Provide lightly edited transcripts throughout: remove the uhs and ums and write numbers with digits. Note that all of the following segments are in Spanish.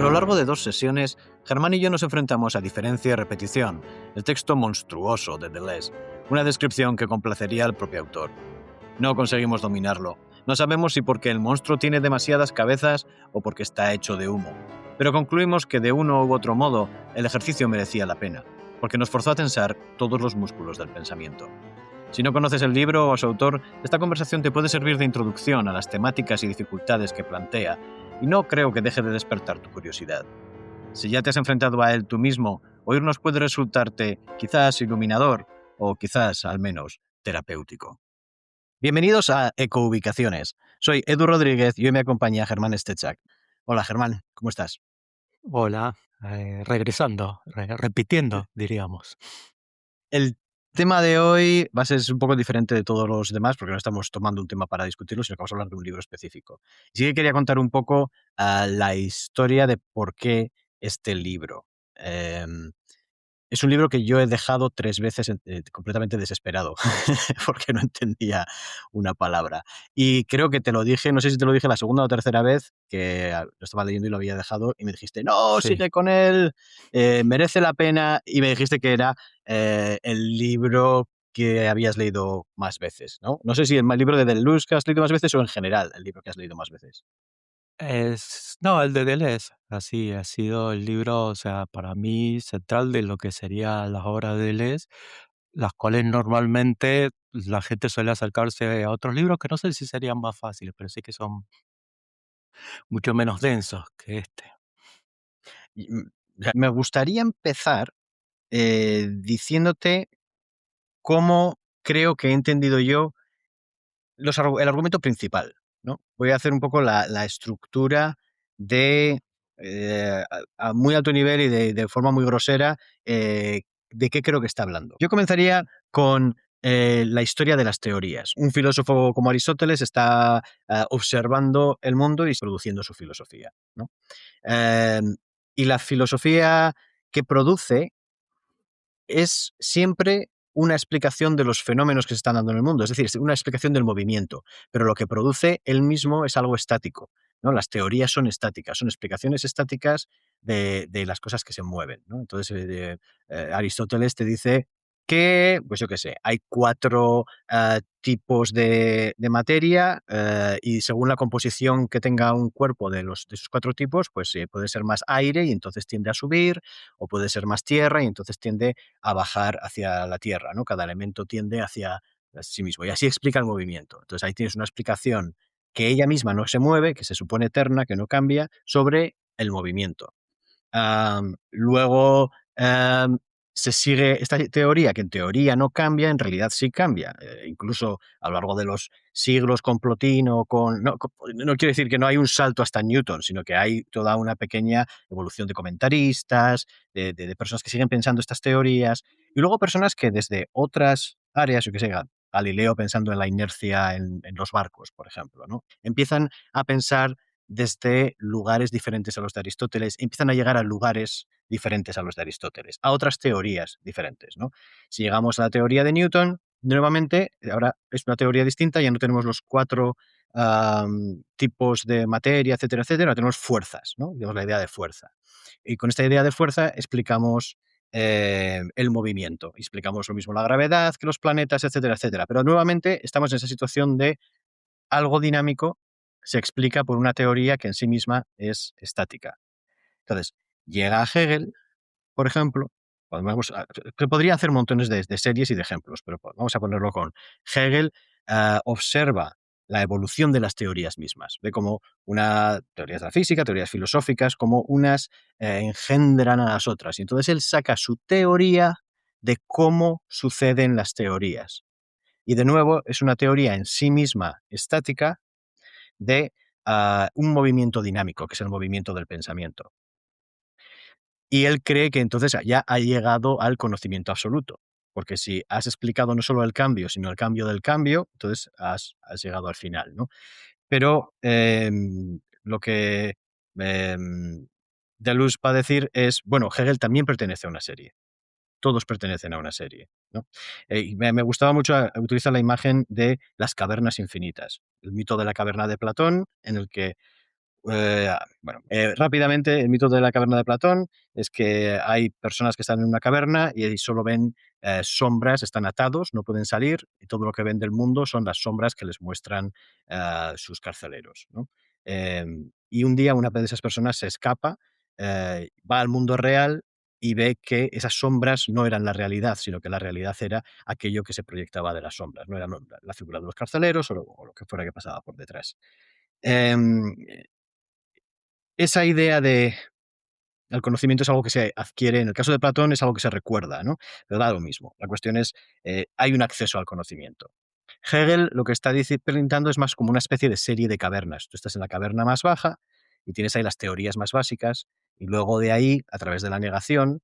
lo largo de 2 sesiones, Germán y yo nos enfrentamos a Diferencia y Repetición, el texto monstruoso de Deleuze, una descripción que complacería al propio autor. No conseguimos dominarlo. No sabemos si porque el monstruo tiene demasiadas cabezas o porque está hecho de humo. Pero concluimos que de uno u otro modo el ejercicio merecía la pena, porque nos forzó a tensar todos los músculos del pensamiento. Si no conoces el libro o a su autor, esta conversación te puede servir de introducción a las temáticas y dificultades que plantea, y no creo que deje de despertar tu curiosidad. Si ya te has enfrentado a él tú mismo, oírnos puede resultarte quizás iluminador o quizás al menos terapéutico. Bienvenidos a Ecoubicaciones. Soy Edu Rodríguez y hoy me acompaña Germán Stechak. Hola Germán, ¿cómo estás? Hola, regresando, repitiendo, diríamos. El tema de hoy va a ser un poco diferente de todos los demás porque no estamos tomando un tema para discutirlo, sino que vamos a hablar de un libro específico. Y sí que quería contar un poco la historia de por qué este libro. Em, Es un libro que yo he dejado 3 veces completamente desesperado, porque no entendía una palabra. Y creo que te lo dije, no sé si te lo dije la segunda o tercera vez, que lo estaba leyendo y lo había dejado, y me dijiste: "No, Sí, sigue con él, merece la pena", y me dijiste que era, el libro que habías leído más veces, ¿no? No sé si el libro de Deleuze que has leído más veces o en general el libro que has leído más veces. no, el de Deleuze, así ha sido el libro, o sea, para mí central de lo que serían las obras de Deleuze, las cuales normalmente la gente suele acercarse a otros libros que no sé si serían más fáciles, pero sí que son mucho menos densos que este. Y, me gustaría empezar, diciéndote cómo creo que he entendido yo el argumento principal, ¿no? Voy a hacer un poco la estructura de, a muy alto nivel y de forma muy grosera, de qué creo que está hablando. Yo comenzaría con, la historia de las teorías. Un filósofo como Aristóteles está, observando el mundo y produciendo su filosofía, ¿no? Em, y la filosofía que produce es siempre una explicación de los fenómenos que se están dando en el mundo, es decir, es una explicación del movimiento, pero lo que produce él mismo es algo estático, ¿no? Las teorías son estáticas, son explicaciones estáticas de las cosas que se mueven, ¿no? Entonces, Aristóteles te dice que, pues yo qué sé, hay 4 tipos de materia, y según la composición que tenga un cuerpo de esos 4 tipos, pues puede ser más aire y entonces tiende a subir, o puede ser más tierra y entonces tiende a bajar hacia la Tierra, ¿no? Cada elemento tiende hacia sí mismo y así explica el movimiento. Entonces ahí tienes una explicación que ella misma no se mueve, que se supone eterna, que no cambia, sobre el movimiento. Luego, se sigue esta teoría, que en teoría no cambia, en realidad sí cambia. Incluso a lo largo de los siglos con Plotino, no quiere decir que no hay un salto hasta Newton, sino que hay toda una pequeña evolución de comentaristas, de personas que siguen pensando estas teorías, y luego personas que desde otras áreas, yo que sé, Galileo pensando en la inercia en los barcos, por ejemplo, ¿no? Empiezan a pensar desde lugares diferentes a los de Aristóteles, empiezan a llegar a lugares diferentes a los de Aristóteles, a otras teorías diferentes, ¿no? Si llegamos a la teoría de Newton, nuevamente, ahora es una teoría distinta, ya no tenemos los 4 tipos de materia, etcétera, etcétera, ahora tenemos fuerzas, ¿no? Tenemos la idea de fuerza. Y con esta idea de fuerza explicamos el movimiento, explicamos lo mismo la gravedad que los planetas, etcétera, etcétera. Pero nuevamente estamos en esa situación de algo dinámico se explica por una teoría que en sí misma es estática. Entonces, llega a Hegel, por ejemplo, que podría hacer montones de series y de ejemplos, pero vamos a ponerlo con Hegel. Observa la evolución de las teorías mismas, ve cómo una teorías de la física, teorías filosóficas, como unas engendran a las otras. Y entonces él saca su teoría de cómo suceden las teorías. Y de nuevo, es una teoría en sí misma estática de un movimiento dinámico, que es el movimiento del pensamiento. Y él cree que entonces ya ha llegado al conocimiento absoluto, porque si has explicado no solo el cambio, sino el cambio del cambio, entonces has llegado al final, ¿no? Pero lo que Deleuze va a decir es, bueno, Hegel también pertenece a una serie, todos pertenecen a una serie, ¿no? Y me gustaba mucho utilizar la imagen de las cavernas infinitas, el mito de la caverna de Platón, en el que Rápidamente, el mito de la caverna de Platón es que hay personas que están en una caverna y solo ven sombras, están atados, no pueden salir, y todo lo que ven del mundo son las sombras que les muestran sus carceleros, ¿no? Y un día una de esas personas se escapa, va al mundo real y ve que esas sombras no eran la realidad, sino que la realidad era aquello que se proyectaba de las sombras, no era la figura de los carceleros o lo que fuera que pasaba por detrás. Em, Esa idea de el conocimiento es algo que se adquiere, en el caso de Platón es algo que se recuerda, ¿no? Pero da lo mismo. La cuestión es, hay un acceso al conocimiento. Hegel lo que está pintando es más como una especie de serie de cavernas. Tú estás en la caverna más baja y tienes ahí las teorías más básicas y luego de ahí, a través de la negación,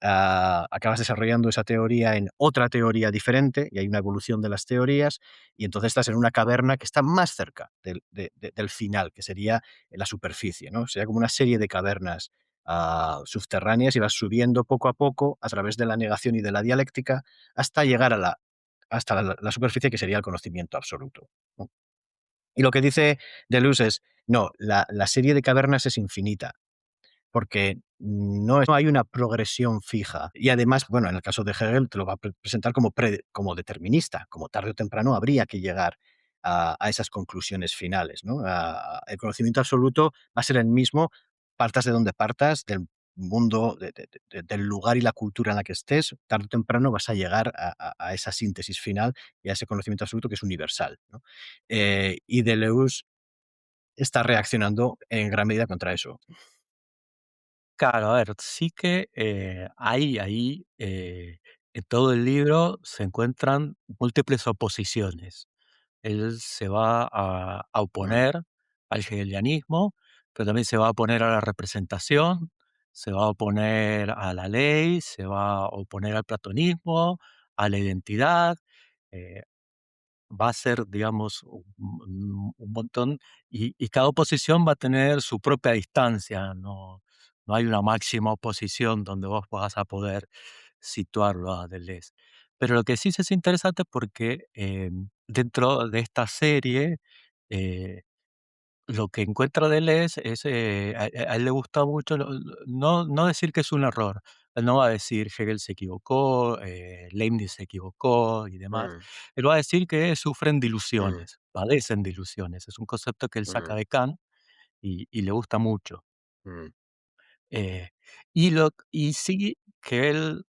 acabas desarrollando esa teoría en otra teoría diferente y hay una evolución de las teorías y entonces estás en una caverna que está más cerca del final, que sería la superficie, ¿no? Sería como una serie de cavernas subterráneas y vas subiendo poco a poco a través de la negación y de la dialéctica hasta llegar hasta la superficie que sería el conocimiento absoluto, ¿no? Y lo que dice Deleuze es, no, la serie de cavernas es infinita porque no hay una progresión fija. Y además, bueno, en el caso de Hegel te lo va a presentar como determinista, como tarde o temprano habría que llegar a esas conclusiones finales, ¿no? El conocimiento absoluto va a ser el mismo, partas de donde partas, del mundo, del lugar y la cultura en la que estés, tarde o temprano vas a llegar a esa síntesis final y a ese conocimiento absoluto que es universal, ¿no? Y Deleuze está reaccionando en gran medida contra eso. Claro, a ver, sí que en todo el libro se encuentran múltiples oposiciones. Él se va a Mm, oponer al hegelianismo, pero también se va a oponer a la representación, se va a oponer a la ley, se va a oponer al platonismo, a la identidad. eh, Va a ser, digamos, un montón, y cada oposición va a tener su propia distancia, no hay una máxima oposición donde vos vas a poder situarlo a Deleuze. Pero lo que sí es interesante porque, dentro de esta serie, eh, lo que encuentra Deleuze es, a él le gusta mucho no decir que es un error. Él no va a decir Hegel se equivocó, Leibniz se equivocó y demás. mm, Él va a decir que sufren de mm, ilusiones, padecen de ilusiones. Es un concepto que él saca mm. de Kant y le gusta mucho. Mm, Eh, y sí que él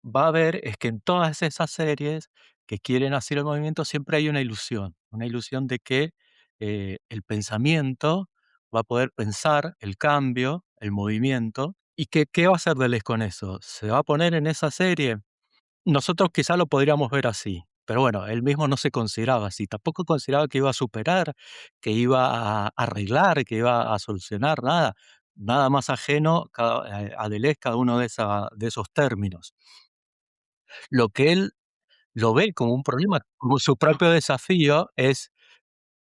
va a ver es que en todas esas series que quieren hacer el movimiento siempre hay una ilusión de que el pensamiento va a poder pensar el cambio, el movimiento, y que, ¿qué va a hacer Deleuze con eso? ¿Se va a poner en esa serie? Nosotros quizá lo podríamos ver así, pero bueno, él mismo no se consideraba así, tampoco consideraba que iba a superar, que iba a arreglar, que iba a solucionar, nada, nada más ajeno a Deleuze cada uno de esos términos. Lo que él lo ve como un problema, como su propio desafío es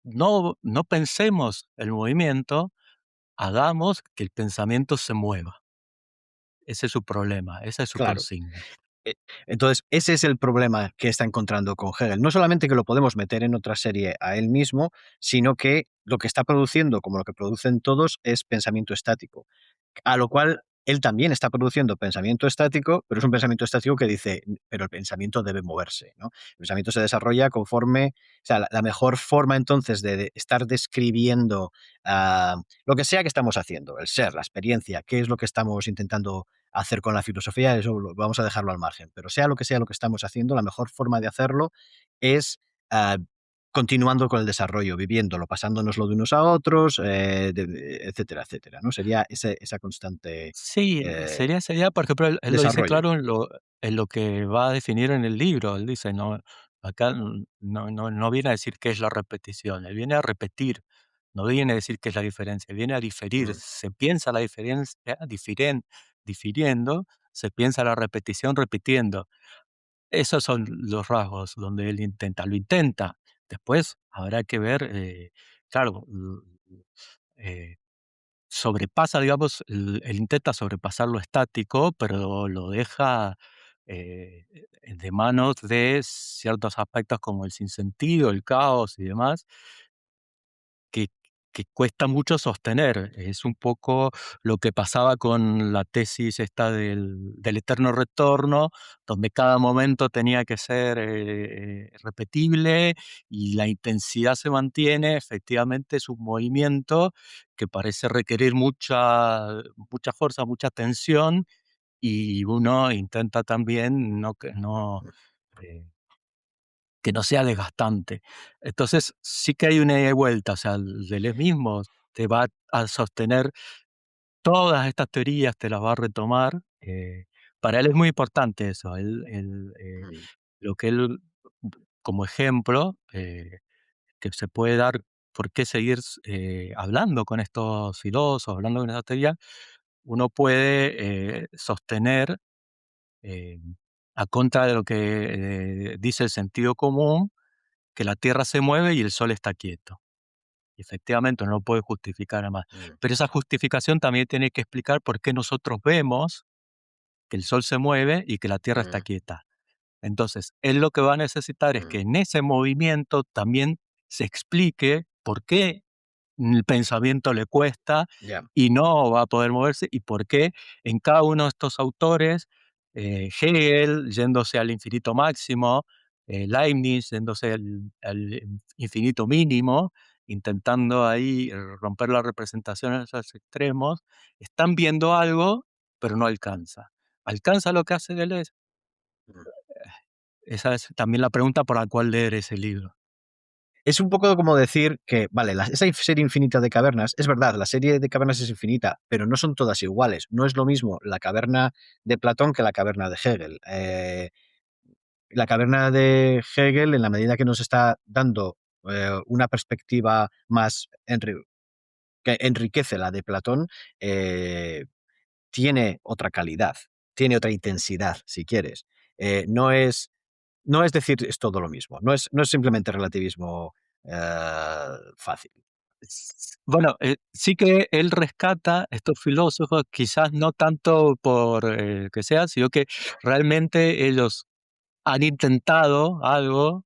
no pensemos el movimiento, hagamos que el pensamiento se mueva. Ese es su problema, esa es su claro. consigna. E entonces, ese es el problema que está encontrando con Hegel. No solamente que lo podemos meter en otra serie a él mismo, sino que lo que está produciendo, como lo que producen todos, es pensamiento estático. A lo cual él también está produciendo pensamiento estático, pero es un pensamiento estático que dice, pero el pensamiento debe moverse, ¿no? El pensamiento se desarrolla conforme, o sea, la mejor forma entonces de estar describiendo lo que sea que estamos haciendo, el ser, la experiencia, qué es lo que estamos intentando hacer con la filosofía, eso vamos a dejarlo al margen, pero sea lo que estamos haciendo, la mejor forma de hacerlo es ah, continuando con el desarrollo, viviéndolo, pasándonoslo de unos a otros, etcétera, etcétera, ¿no? Sería esa constante, Sí, eh, sería, por ejemplo, él lo dice desarrollo. claro en lo que va a definir en el libro. Él dice, no, acá no viene a decir qué es la repetición, él viene a repetir, no viene a decir qué es la diferencia, viene a diferir. Mm, Se piensa la diferencia difiriendo, se piensa la repetición repitiendo. Esos son los rasgos donde él lo intenta. Después habrá que ver, claro, eh, sobrepasa, digamos, él intenta sobrepasar lo estático, pero lo deja, de manos de ciertos aspectos como el sinsentido, el caos y demás, que que cuesta mucho sostener. Es un poco lo que pasaba con la tesis esta del eterno retorno, donde cada momento tenía que ser repetible y la intensidad se mantiene. Efectivamente, es un movimiento que parece requerir mucha fuerza, mucha tensión, y uno intenta también eh, que no sea desgastante. Entonces, sí que hay una ida y vuelta, o sea, el Deleuze mismo te va a sostener todas estas teorías, te las va a retomar. Para él es muy importante eso. mm, Lo que él, como ejemplo, que se puede dar, por qué seguir hablando con estos filósofos, hablando con esta teoría, uno puede sostener, eh, a contra de lo que dice el sentido común, que la Tierra se mueve y el Sol está quieto. Y efectivamente, no lo puede justificar además. mm, Pero esa justificación también tiene que explicar por qué nosotros vemos que el Sol se mueve y que la Tierra está mm, quieta. Entonces, él lo que va a necesitar es mm, que en ese movimiento también se explique por qué el pensamiento le cuesta ya, y no va a poder moverse, y por qué en cada uno de estos autores, Hegel yéndose al infinito máximo, Leibniz yéndose al infinito mínimo, intentando ahí romper la representación en esos extremos, están viendo algo, pero no alcanza. ¿Alcanza lo que hace Deleuze? mm. Esa es también la pregunta por la cual leer ese libro. Es un poco como decir que, vale, esa serie infinita de cavernas, es verdad, la serie de cavernas es infinita, pero no son todas iguales. No es lo mismo la caverna de Platón que la caverna de Hegel. La caverna de Hegel, en la medida que nos está dando una perspectiva más que enriquece la de Platón, eh, tiene otra calidad, tiene otra intensidad, si quieres. No es, no es decir es todo lo mismo, no es simplemente relativismo fácil. Bueno, sí que él rescata estos filósofos, quizás no tanto por que sea, sino que realmente ellos han intentado algo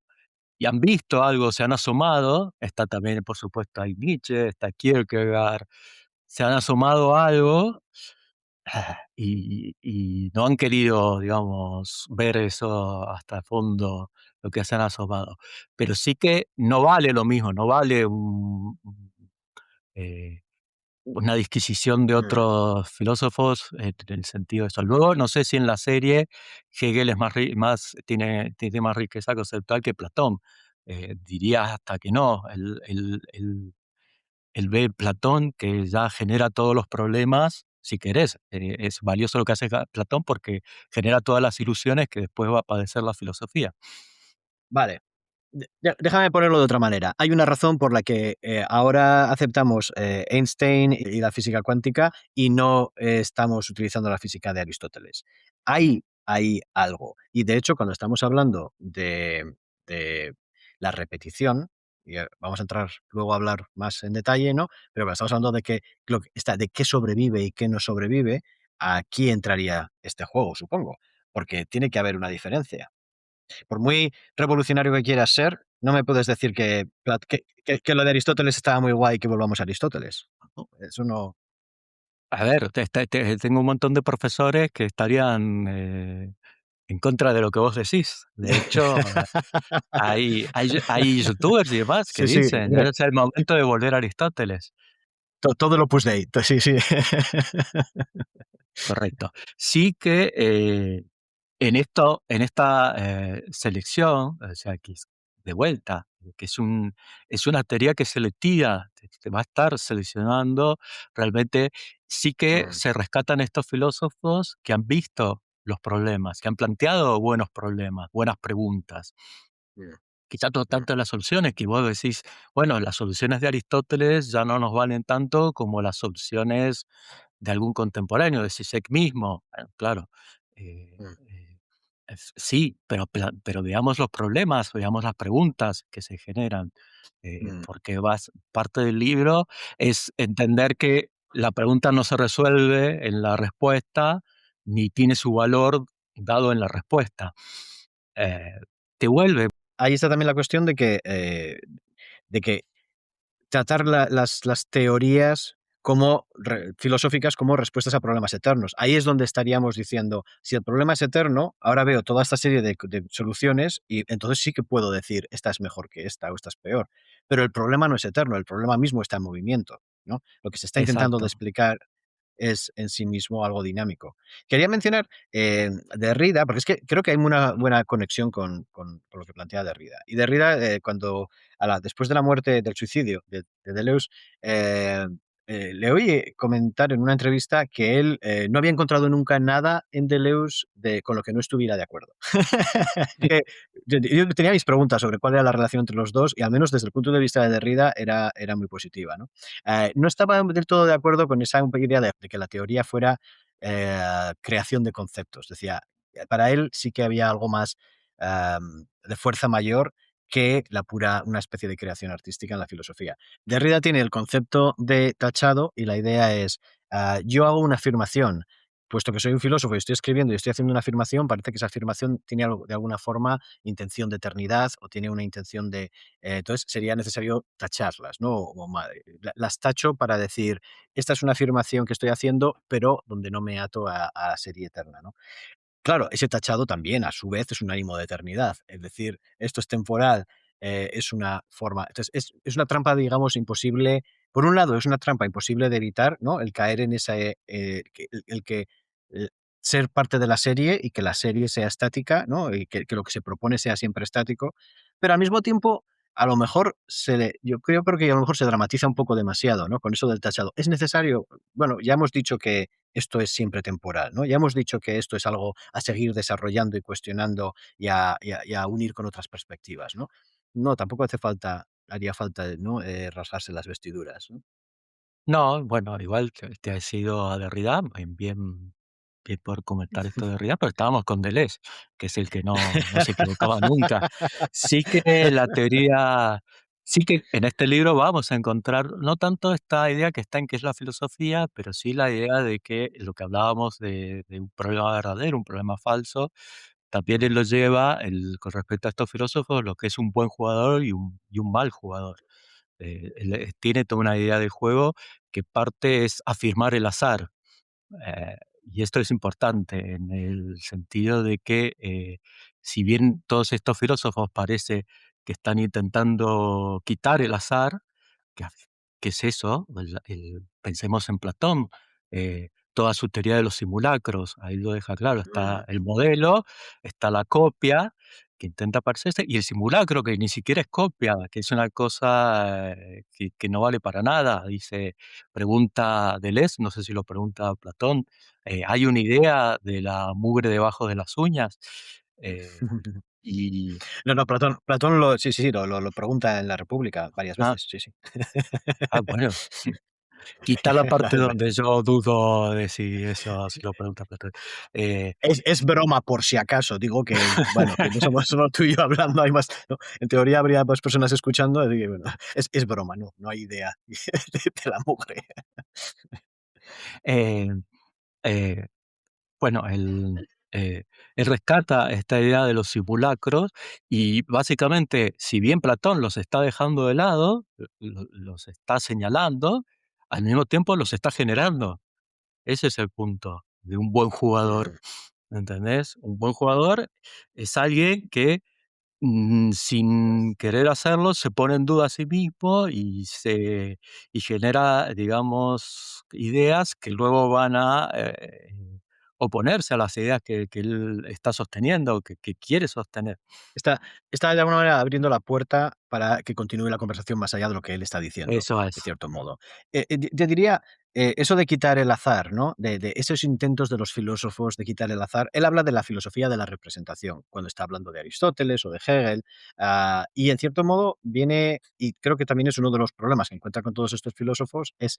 y han visto algo, se han asomado. Está también, por supuesto, hay Nietzsche, está Kierkegaard, se han asomado a algo y no han querido, digamos, ver eso hasta el fondo, lo que se han asomado. Pero sí que no vale lo mismo, no vale eh, una disquisición de Mm, otros filósofos en el sentido de eso. Luego, no sé si en la serie Hegel es tiene más riqueza conceptual que Platón. Diría hasta que no. Él ve Platón que ya genera todos los problemas, si querés. Es valioso lo que hace Platón porque genera todas las ilusiones que después va a padecer la filosofía. vale. Déjame ponerlo de otra manera. Hay una razón por la que ahora aceptamos Einstein y la física cuántica y no estamos utilizando la física de Aristóteles. Hay algo. Y de hecho, cuando estamos hablando de la repetición, y vamos a entrar luego a hablar más en detalle, ¿no? Pero cuando estamos hablando de de qué sobrevive y qué no sobrevive, aquí entraría este juego, supongo, porque tiene que haber una diferencia. Por muy revolucionario que quieras ser, no me puedes decir que lo de Aristóteles estaba muy guay y que volvamos a Aristóteles. No, eso no. A ver, tengo un montón de profesores que estarían en contra de lo que vos decís. De hecho, hay youtubers y demás que Sí, sí, dicen, hombre, es el momento de volver a Aristóteles. todo lo Opus Dei, sí, sí. Correcto. Sí que en esta selección, o sea, que es de vuelta, que es una teoría que es selectiva, te va a estar seleccionando realmente, sí que Mm, se rescatan estos filósofos que han visto los problemas, que han planteado buenos problemas, buenas preguntas. mm, Quizá no mm, tanto las soluciones, que vos decís, bueno, las soluciones de Aristóteles ya no nos valen tanto como las soluciones de algún contemporáneo, de Zizek mismo. Bueno, claro, mm, sí, pero veamos los problemas, veamos las preguntas que se generan, mm, porque parte del libro es entender que la pregunta no se resuelve en la respuesta, ni tiene su valor dado en la respuesta. Eh, te vuelve Ahí está también la cuestión de que tratar las teorías como filosóficas como respuestas a problemas eternos. Ahí es donde estaríamos diciendo, si el problema es eterno, ahora veo toda esta serie de soluciones y entonces sí que puedo decir, esta es mejor que esta o esta es peor. Pero el problema no es eterno, el problema mismo está en movimiento, ¿no? Lo que se está intentando de Exacto. explicar es en sí mismo algo dinámico. Quería mencionar Derrida, porque es que creo que hay una buena conexión con lo que plantea Derrida. Y Derrida, después de la muerte, del suicidio de Deleuze, eh, le oí comentar en una entrevista que él no había encontrado nunca nada en Deleuze con lo que no estuviera de acuerdo. Que yo tenía mis preguntas sobre cuál era la relación entre los dos y al menos desde el punto de vista de Derrida era muy positiva, ¿no? No estaba del todo de acuerdo con esa idea de que la teoría fuera creación de conceptos. Decía, para él sí que había algo más de fuerza mayor que una especie de creación artística en la filosofía. Derrida tiene el concepto de tachado y la idea es, yo hago una afirmación, puesto que soy un filósofo y estoy escribiendo y estoy haciendo una afirmación, parece que esa afirmación tiene de alguna forma intención de eternidad o tiene una intención de entonces sería necesario tacharlas, ¿no? Las tacho para decir, esta es una afirmación que estoy haciendo, pero donde no me ato a la serie eterna, ¿no? Claro, ese tachado también, a su vez, es un ánimo de eternidad. Es decir, esto es temporal, es una forma. Entonces, es una trampa, digamos, imposible. Por un lado, es una trampa imposible de evitar, ¿no? El caer en esa. El que eh, ser parte de la serie y que la serie sea estática, ¿no? Y que lo que se propone sea siempre estático. Pero al mismo tiempo, a lo mejor yo creo que a lo mejor se dramatiza un poco demasiado, ¿no? Con eso del tachado. ¿Es necesario? Bueno, ya hemos dicho que esto es siempre temporal, ¿no? Ya hemos dicho que esto es algo a seguir desarrollando y cuestionando y a unir con otras perspectivas, ¿no? No, tampoco haría falta, ¿no? Rasgarse las vestiduras, ¿no? No, bueno, igual te has ido a Derrida, bien por comentar esto de Derrida, pero estábamos con Deleuze, que es el que no se equivocaba nunca. Sí que la teoría sí que en este libro vamos a encontrar no tanto esta idea que está en qué es la filosofía, pero sí la idea de que lo que hablábamos de un problema verdadero, un problema falso, también él lo lleva, con respecto a estos filósofos, lo que es un buen jugador y un mal jugador. Él, tiene toda una idea del juego que parte es afirmar el azar. Y esto es importante en el sentido de que, si bien todos estos filósofos parece que están intentando quitar el azar, ¿qué, qué es eso? Pensemos en Platón, toda su teoría de los simulacros, ahí lo deja claro, Mm. está el modelo, está la copia que intenta parecerse y el simulacro que ni siquiera es copia, que es una cosa que no vale para nada, dice, pregunta Deleuze, no sé si lo pregunta Platón, ¿hay una idea de la mugre debajo de las uñas? Eh, y, No, no, Platón sí, sí, sí, lo pregunta en la República varias ah, veces, sí, sí. bueno. Quita la parte donde yo dudo de si eso si lo pregunta Platón. Eh, Es broma por si acaso, digo que, bueno, que no somos solo tú y yo hablando, hay más, ¿no? En teoría habría más personas escuchando, así que bueno, es broma, no hay idea de la mugre. eh, eh, bueno, él rescata esta idea de los simulacros y básicamente, si bien Platón los está dejando de lado, los está señalando, al mismo tiempo los está generando. Ese es el punto de un buen jugador, Mm. ¿entendés? Un buen jugador es alguien que sin querer hacerlo, se pone en duda a sí mismo y genera, digamos, ideas que luego van a, oponerse a las ideas que él está sosteniendo, que quiere sostener. Está está de alguna manera abriendo la puerta para que continúe la conversación más allá de lo que él está diciendo, Eso de es. cierto modo. Te diría, eso de quitar el azar, ¿no? De esos intentos de los filósofos de quitar el azar. Él habla de la filosofía de la representación, cuando está hablando de Aristóteles o de Hegel, y en cierto modo viene, y creo que también es uno de los problemas que encuentra con todos estos filósofos, es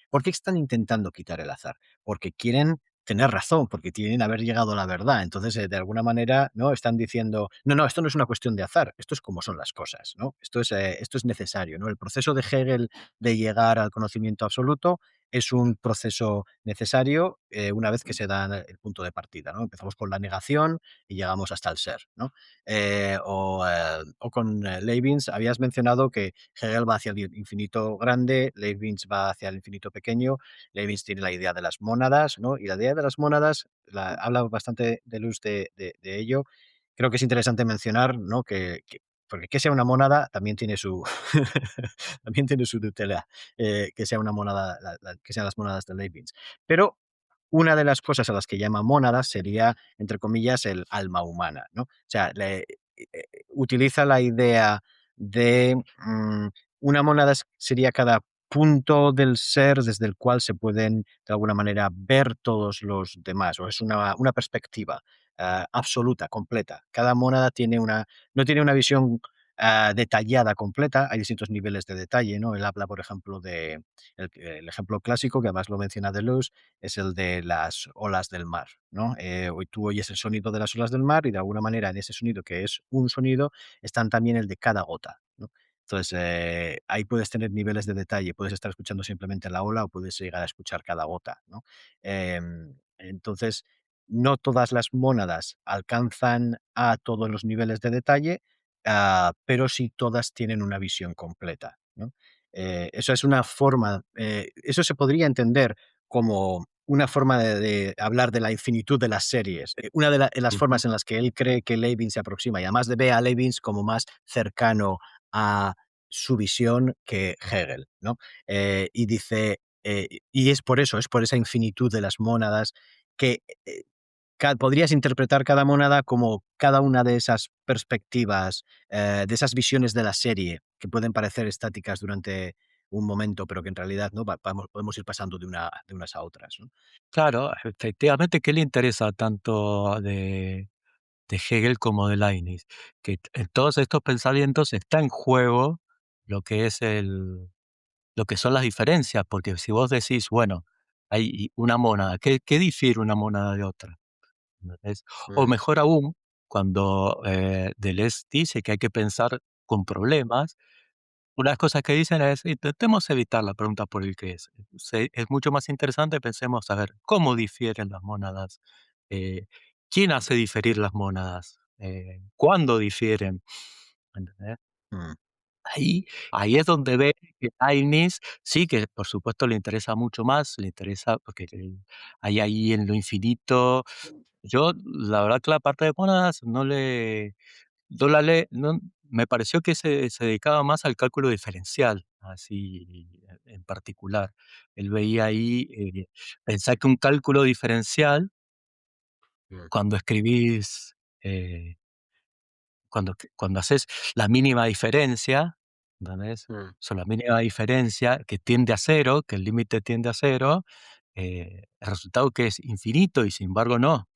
¿por qué están intentando quitar el azar? Porque quieren tener razón, porque tienen haber llegado a la verdad. Entonces, de alguna manera, ¿no? Están diciendo, no, no, esto no es una cuestión de azar, esto es como son las cosas, ¿no? Esto es necesario, ¿no? El proceso de Hegel de llegar al conocimiento absoluto es un proceso necesario una vez que se da el punto de partida, ¿no? Empezamos con la negación y llegamos hasta el ser, ¿no? O con Leibniz, habías mencionado que Hegel va hacia el infinito grande, Leibniz va hacia el infinito pequeño, Leibniz tiene la idea de las mónadas, ¿no? Y la idea de las mónadas, habla bastante de luz de ello. Creo que es interesante mencionar, ¿no? Porque que sea una mónada también tiene su, también tiene su tutela, que sea una mónada, que sean las mónadas de Leibniz. Pero una de las cosas a las que llama mónadas sería, entre comillas, el alma humana, ¿no? O sea, utiliza la idea de una mónada sería cada punto del ser desde el cual se pueden, de alguna manera, ver todos los demás, o es una perspectiva absoluta, completa. Cada mónada no tiene una visión detallada, completa, hay distintos niveles de detalle, ¿no? Él habla, por ejemplo, el ejemplo clásico, que además lo menciona Deleuze, es el de las olas del mar, ¿no? Hoy tú oyes el sonido de las olas del mar y de alguna manera en ese sonido, que es un sonido, están también el de cada gota, ¿no? Entonces, ahí puedes tener niveles de detalle, puedes estar escuchando simplemente la ola o puedes llegar a escuchar cada gota, ¿no? Entonces, no todas las mónadas alcanzan a todos los niveles de detalle, pero sí todas tienen una visión completa, ¿no? Eso es una forma, eso se podría entender como una forma de hablar de la infinitud de las series. Una de las Ujú. formas en las que él cree que Leibniz se aproxima, y además ve a Leibniz como más cercano a su visión que Hegel, ¿no? Y dice, y es por eso, es por esa infinitud de las mónadas que podrías interpretar cada mónada como cada una de esas perspectivas, de esas visiones de la serie, que pueden parecer estáticas durante un momento, pero que en realidad no podemos ir pasando de unas a otras, ¿no? Claro, efectivamente, ¿qué le interesa tanto de Hegel como de Leibniz? Que en todos estos pensamientos está en juego lo que es lo que son las diferencias, porque si vos decís, bueno, hay una mónada, ¿qué difiere una mónada de otra? ¿Entendés? O Mm, mejor aún, cuando Deleuze dice que hay que pensar con problemas, una de las cosas que dicen es, intentemos evitar la pregunta por el qué es. Es mucho más interesante, pensemos a ver cómo difieren las mónadas, eh, quién hace diferir las mónadas, cuándo difieren. ¿Entendés? mm, Ahí es donde ve que Leibniz sí, que por supuesto le interesa mucho más, le interesa porque hay ahí en lo infinito. Yo, la verdad que la parte de mónadas no la le no me pareció que se dedicaba más al cálculo diferencial, así en particular. Él veía ahí, pensar que un cálculo diferencial, mm, cuando escribís, cuando haces la mínima diferencia, ¿entendés? mm, O sea, la mínima diferencia que tiende a cero, que el límite tiende a cero, el resultado que es infinito y sin embargo no.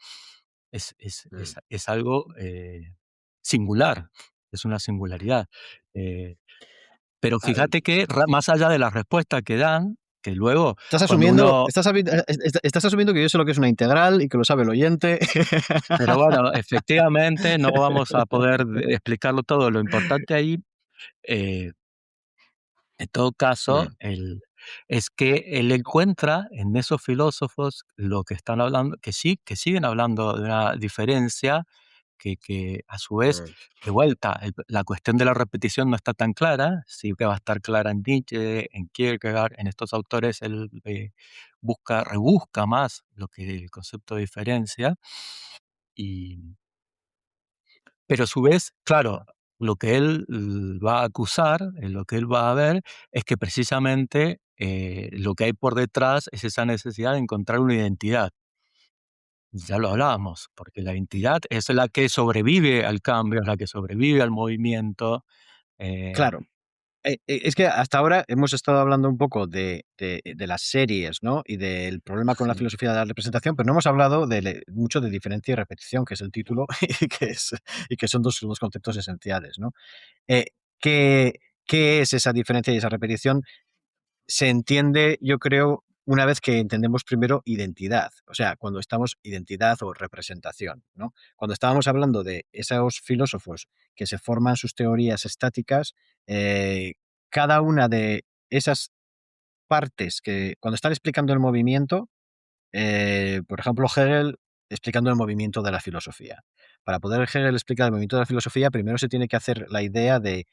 mm. Es algo, singular, es una singularidad. Eh, pero Ah, fíjate que más allá de la respuesta que dan, que luego estás cuando asumiendo, uno estás asumiendo que yo sé lo que es una integral y que lo sabe el oyente. pero bueno, efectivamente no vamos a poder explicarlo todo. Lo importante ahí, eh, en todo caso, Mm, es que él encuentra en esos filósofos lo que están hablando, que siguen hablando de una diferencia que a su vez, mm, de vuelta, la cuestión de la repetición no está tan clara, sí que va a estar clara en Nietzsche, en Kierkegaard, en estos autores él rebusca más lo que el concepto de diferencia, y, pero a su vez, claro, lo que él va a acusar, lo que él va a ver, es que precisamente lo que hay por detrás es esa necesidad de encontrar una identidad. Ya lo hablábamos, porque la identidad es la que sobrevive al cambio, es la que sobrevive al movimiento. eh, claro. Es que hasta ahora hemos estado hablando un poco de las series, ¿no? Y del problema con la sí, filosofía de la representación, pero no hemos hablado mucho de diferencia y repetición, que es el título, y que son dos conceptos esenciales, ¿no? Eh, ¿qué, qué es esa diferencia y esa repetición? Se entiende, yo creo, una vez que entendemos primero identidad, o sea, cuando estamos identidad o representación, ¿no? Cuando estábamos hablando de esos filósofos que se forman sus teorías estáticas, eh, cada una de esas partes que cuando están explicando el movimiento, por ejemplo, Hegel explicando el movimiento de la filosofía. Para poder Hegel explicar el movimiento de la filosofía, primero se tiene que hacer la idea de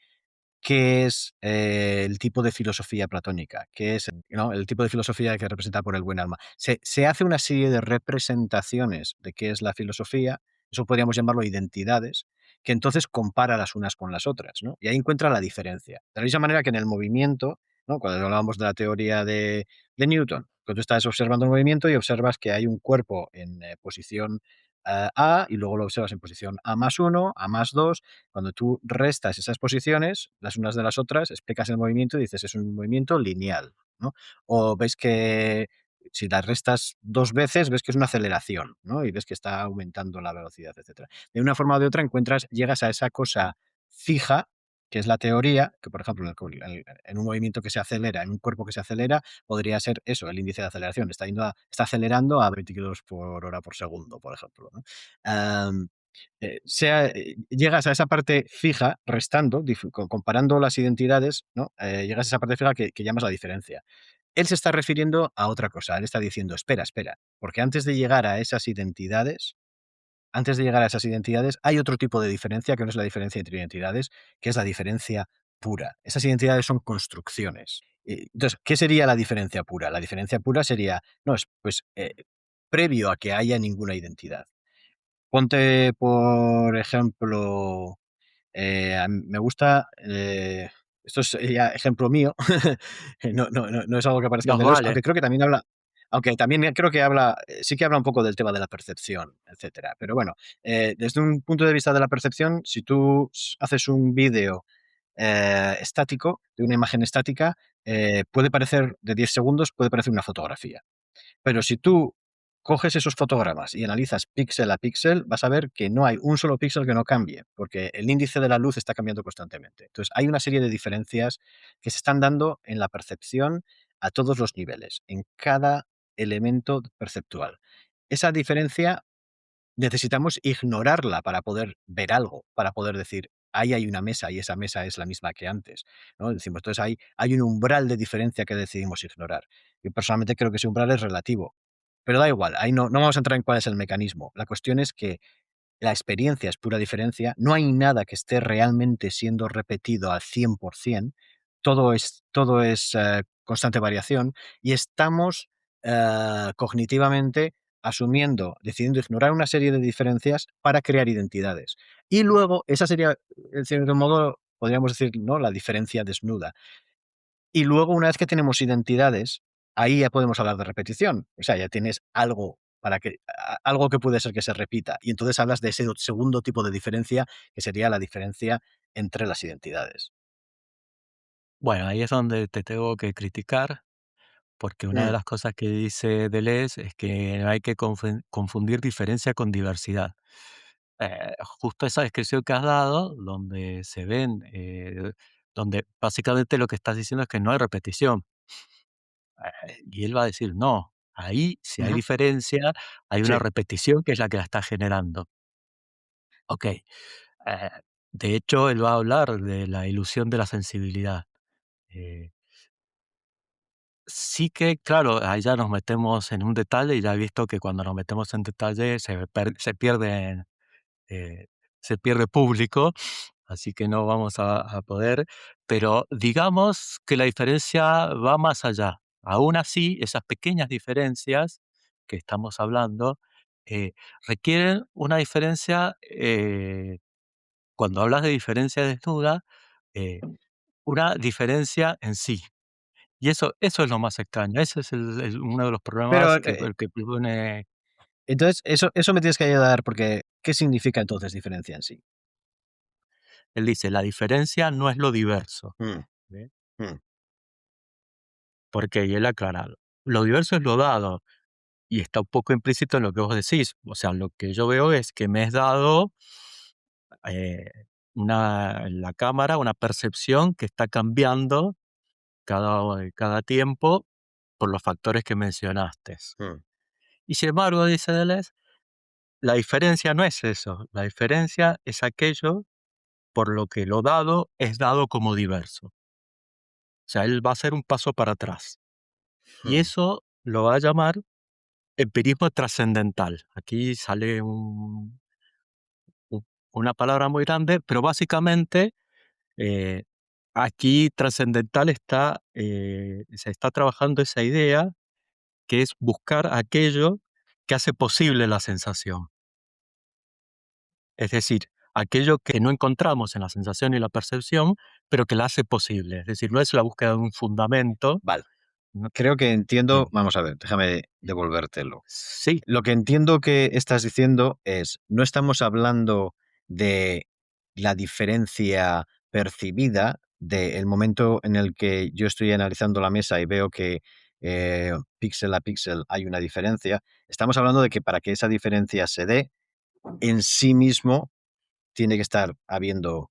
qué es el tipo de filosofía platónica, qué es, ¿no?, el tipo de filosofía que representa por el buen alma. Se hace una serie de representaciones de qué es la filosofía, eso podríamos llamarlo identidades, que entonces compara las unas con las otras, ¿no? Y ahí encuentra la diferencia. De la misma manera que en el movimiento, ¿no?, cuando hablábamos de la teoría de Newton, cuando tú estás observando el movimiento y observas que hay un cuerpo en posición A y luego lo observas en posición A más uno, A más 2. Cuando tú restas esas posiciones, las unas de las otras, explicas el movimiento y dices, es un movimiento lineal, ¿no? O ves que si las restas 2 veces, ves que es una aceleración, ¿no? Y ves que está aumentando la velocidad, etcétera. De una forma o de otra llegas a esa cosa fija, que es la teoría, que por ejemplo, en un movimiento que se acelera, en un cuerpo que se acelera, podría ser eso, el índice de aceleración. Está acelerando a 20 kilómetros por hora por segundo, por ejemplo, ¿no? Am, llegas a esa parte fija, restando, comparando las identidades, ¿no? Llegas a esa parte fija que llamas la diferencia. Él se está refiriendo a otra cosa. Él está diciendo, espera, espera, porque antes de llegar a esas identidades, hay otro tipo de diferencia que no es la diferencia entre identidades, que es la diferencia pura. Esas identidades son construcciones. Entonces, ¿qué sería la diferencia pura? La diferencia pura sería, no, es pues previo a que haya ninguna identidad. Ponte, por ejemplo, a mí me gusta, esto es ya ejemplo mío, no es algo que aparezca en Nos Deleuze, vale. aunque también creo que habla, sí que habla un poco del tema de la percepción, etcétera. Pero bueno, desde un punto de vista de la percepción, si tú haces un vídeo estático, de una imagen estática, puede parecer de 10 segundos, puede parecer una fotografía. Pero si tú coges esos fotogramas y analizas píxel a píxel, vas a ver que no hay un solo píxel que no cambie, porque el índice de la luz está cambiando constantemente. Entonces, hay una serie de diferencias que se están dando en la percepción a todos los niveles, en cada elemento perceptual. Esa diferencia necesitamos ignorarla para poder ver algo, para poder decir, ahí hay una mesa y esa mesa es la misma que antes, ¿no? Decimos, entonces hay un umbral de diferencia que decidimos ignorar. Yo personalmente creo que ese umbral es relativo, pero da igual, ahí no vamos a entrar en cuál es el mecanismo. La cuestión es que la experiencia es pura diferencia, no hay nada que esté realmente siendo repetido al 100%, todo es constante variación y estamos cognitivamente asumiendo, decidiendo ignorar una serie de diferencias para crear identidades. Y luego, esa sería, en cierto modo, podríamos decir, ¿no?, la diferencia desnuda. Y luego, una vez que tenemos identidades, ahí ya podemos hablar de repetición. O sea, ya tienes algo algo que puede ser que se repita. Y entonces hablas de ese segundo tipo de diferencia, que sería la diferencia entre las identidades. Bueno, ahí es donde te tengo que criticar, porque una de Mm, las cosas que dice Deleuze es que no hay que confundir diferencia con diversidad. Justo esa descripción que has dado, donde se ven, donde básicamente lo que estás diciendo es que no hay repetición. Y él va a decir, no, ahí si hay ujú, diferencia, hay una sí. repetición que es la que la está generando. Ok, de hecho, él va a hablar de la ilusión de la sensibilidad. Eh, sí que, claro, ahí ya nos metemos en un detalle y ya he visto que cuando nos metemos en detalle eh, se pierde público, así que no vamos a poder, pero digamos que la diferencia va más allá. Aún así, esas pequeñas diferencias que estamos hablando eh, requieren una diferencia, cuando hablas de diferencia desnuda, eh, una diferencia en sí. Y eso es lo más extraño, ese es uno de los Pero problemas que el que propone. entonces, eso me tienes que ayudar porque, ¿qué significa entonces diferencia en sí? Él dice: "La diferencia no es lo diverso", Mm, ¿sí? mm, Porque y él aclara, lo diverso es lo dado, y está un poco implícito en lo que vos decís. O sea, lo que yo veo es que me es dado, eh, en la cámara, una percepción que está cambiando cada tiempo por los factores que mencionaste. mm. Y sin embargo, dice Deleuze, la diferencia no es eso, la diferencia es aquello por lo que lo dado es dado como diverso. O sea, él va a hacer un paso para atrás. Y mm, eso lo va a llamar empirismo trascendental. Aquí sale u una palabra muy grande, pero básicamente, eh, aquí trascendental se está trabajando esa idea, que es buscar aquello que hace posible la sensación. Es decir, aquello que no encontramos en la sensación y la percepción, pero que la hace posible. Es decir, no es la búsqueda de un fundamento, vale. no. Creo que entiendo. Mm. Vamos a ver, déjame devolvértelo. Sí, Lo que entiendo que estás diciendo es, no estamos hablando de la diferencia percibida del momento en el que yo estoy analizando la mesa y veo que píxel a píxel hay una diferencia. Estamos hablando de que para que esa diferencia se dé, en sí mismo tiene que estar habiendo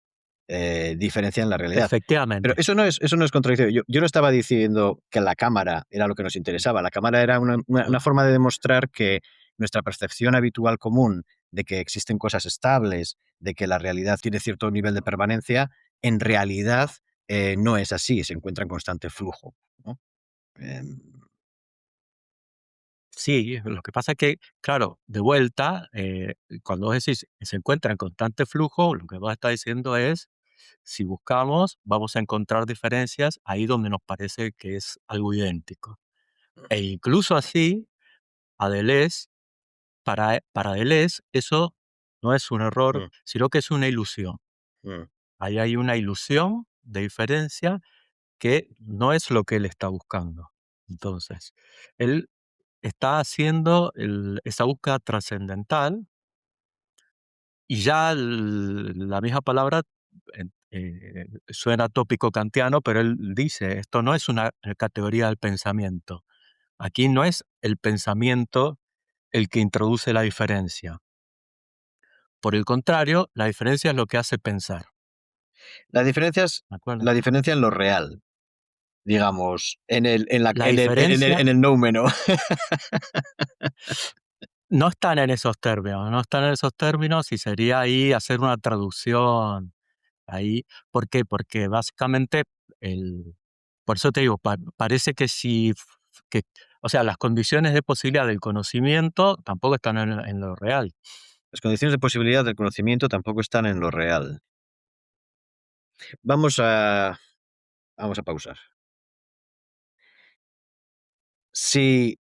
diferencia en la realidad. Pero efectivamente. eso no es contradictorio. Yo no estaba diciendo que la cámara era lo que nos interesaba. La cámara era una Ah, forma de demostrar que nuestra percepción habitual común de que existen cosas estables, de que la realidad tiene cierto nivel de permanencia, en realidad no es así, se encuentra en constante flujo, ¿no? Em, sí, lo que pasa es que, claro, de vuelta, cuando vos decís que se encuentra en constante flujo, lo que vos estás diciendo es, si buscamos, vamos a encontrar diferencias ahí donde nos parece que es algo idéntico. E incluso así, a Deleuze, para Deleuze, eso no es un error, mm, sino que es una ilusión. mm. Ahí hay una ilusión de diferencia que no es lo que él está buscando. Entonces, él está haciendo esa búsqueda trascendental y ya la misma palabra suena tópico kantiano, pero él dice, esto no es una categoría del pensamiento. Aquí no es el pensamiento el que introduce la diferencia. Por el contrario, la diferencia es lo que hace pensar. La diferencia es ¿De acuerdo? la diferencia en lo real, digamos, en el, en la, La diferencia en el noumeno. no están en esos términos, no están en esos términos y sería ahí hacer una traducción. Ahí, ¿por qué? Porque básicamente el por eso te digo, parece que si que o sea, las condiciones de posibilidad del conocimiento tampoco están en lo real. Las condiciones de posibilidad del conocimiento tampoco están en lo real. Vamos a, vamos a pausar. Si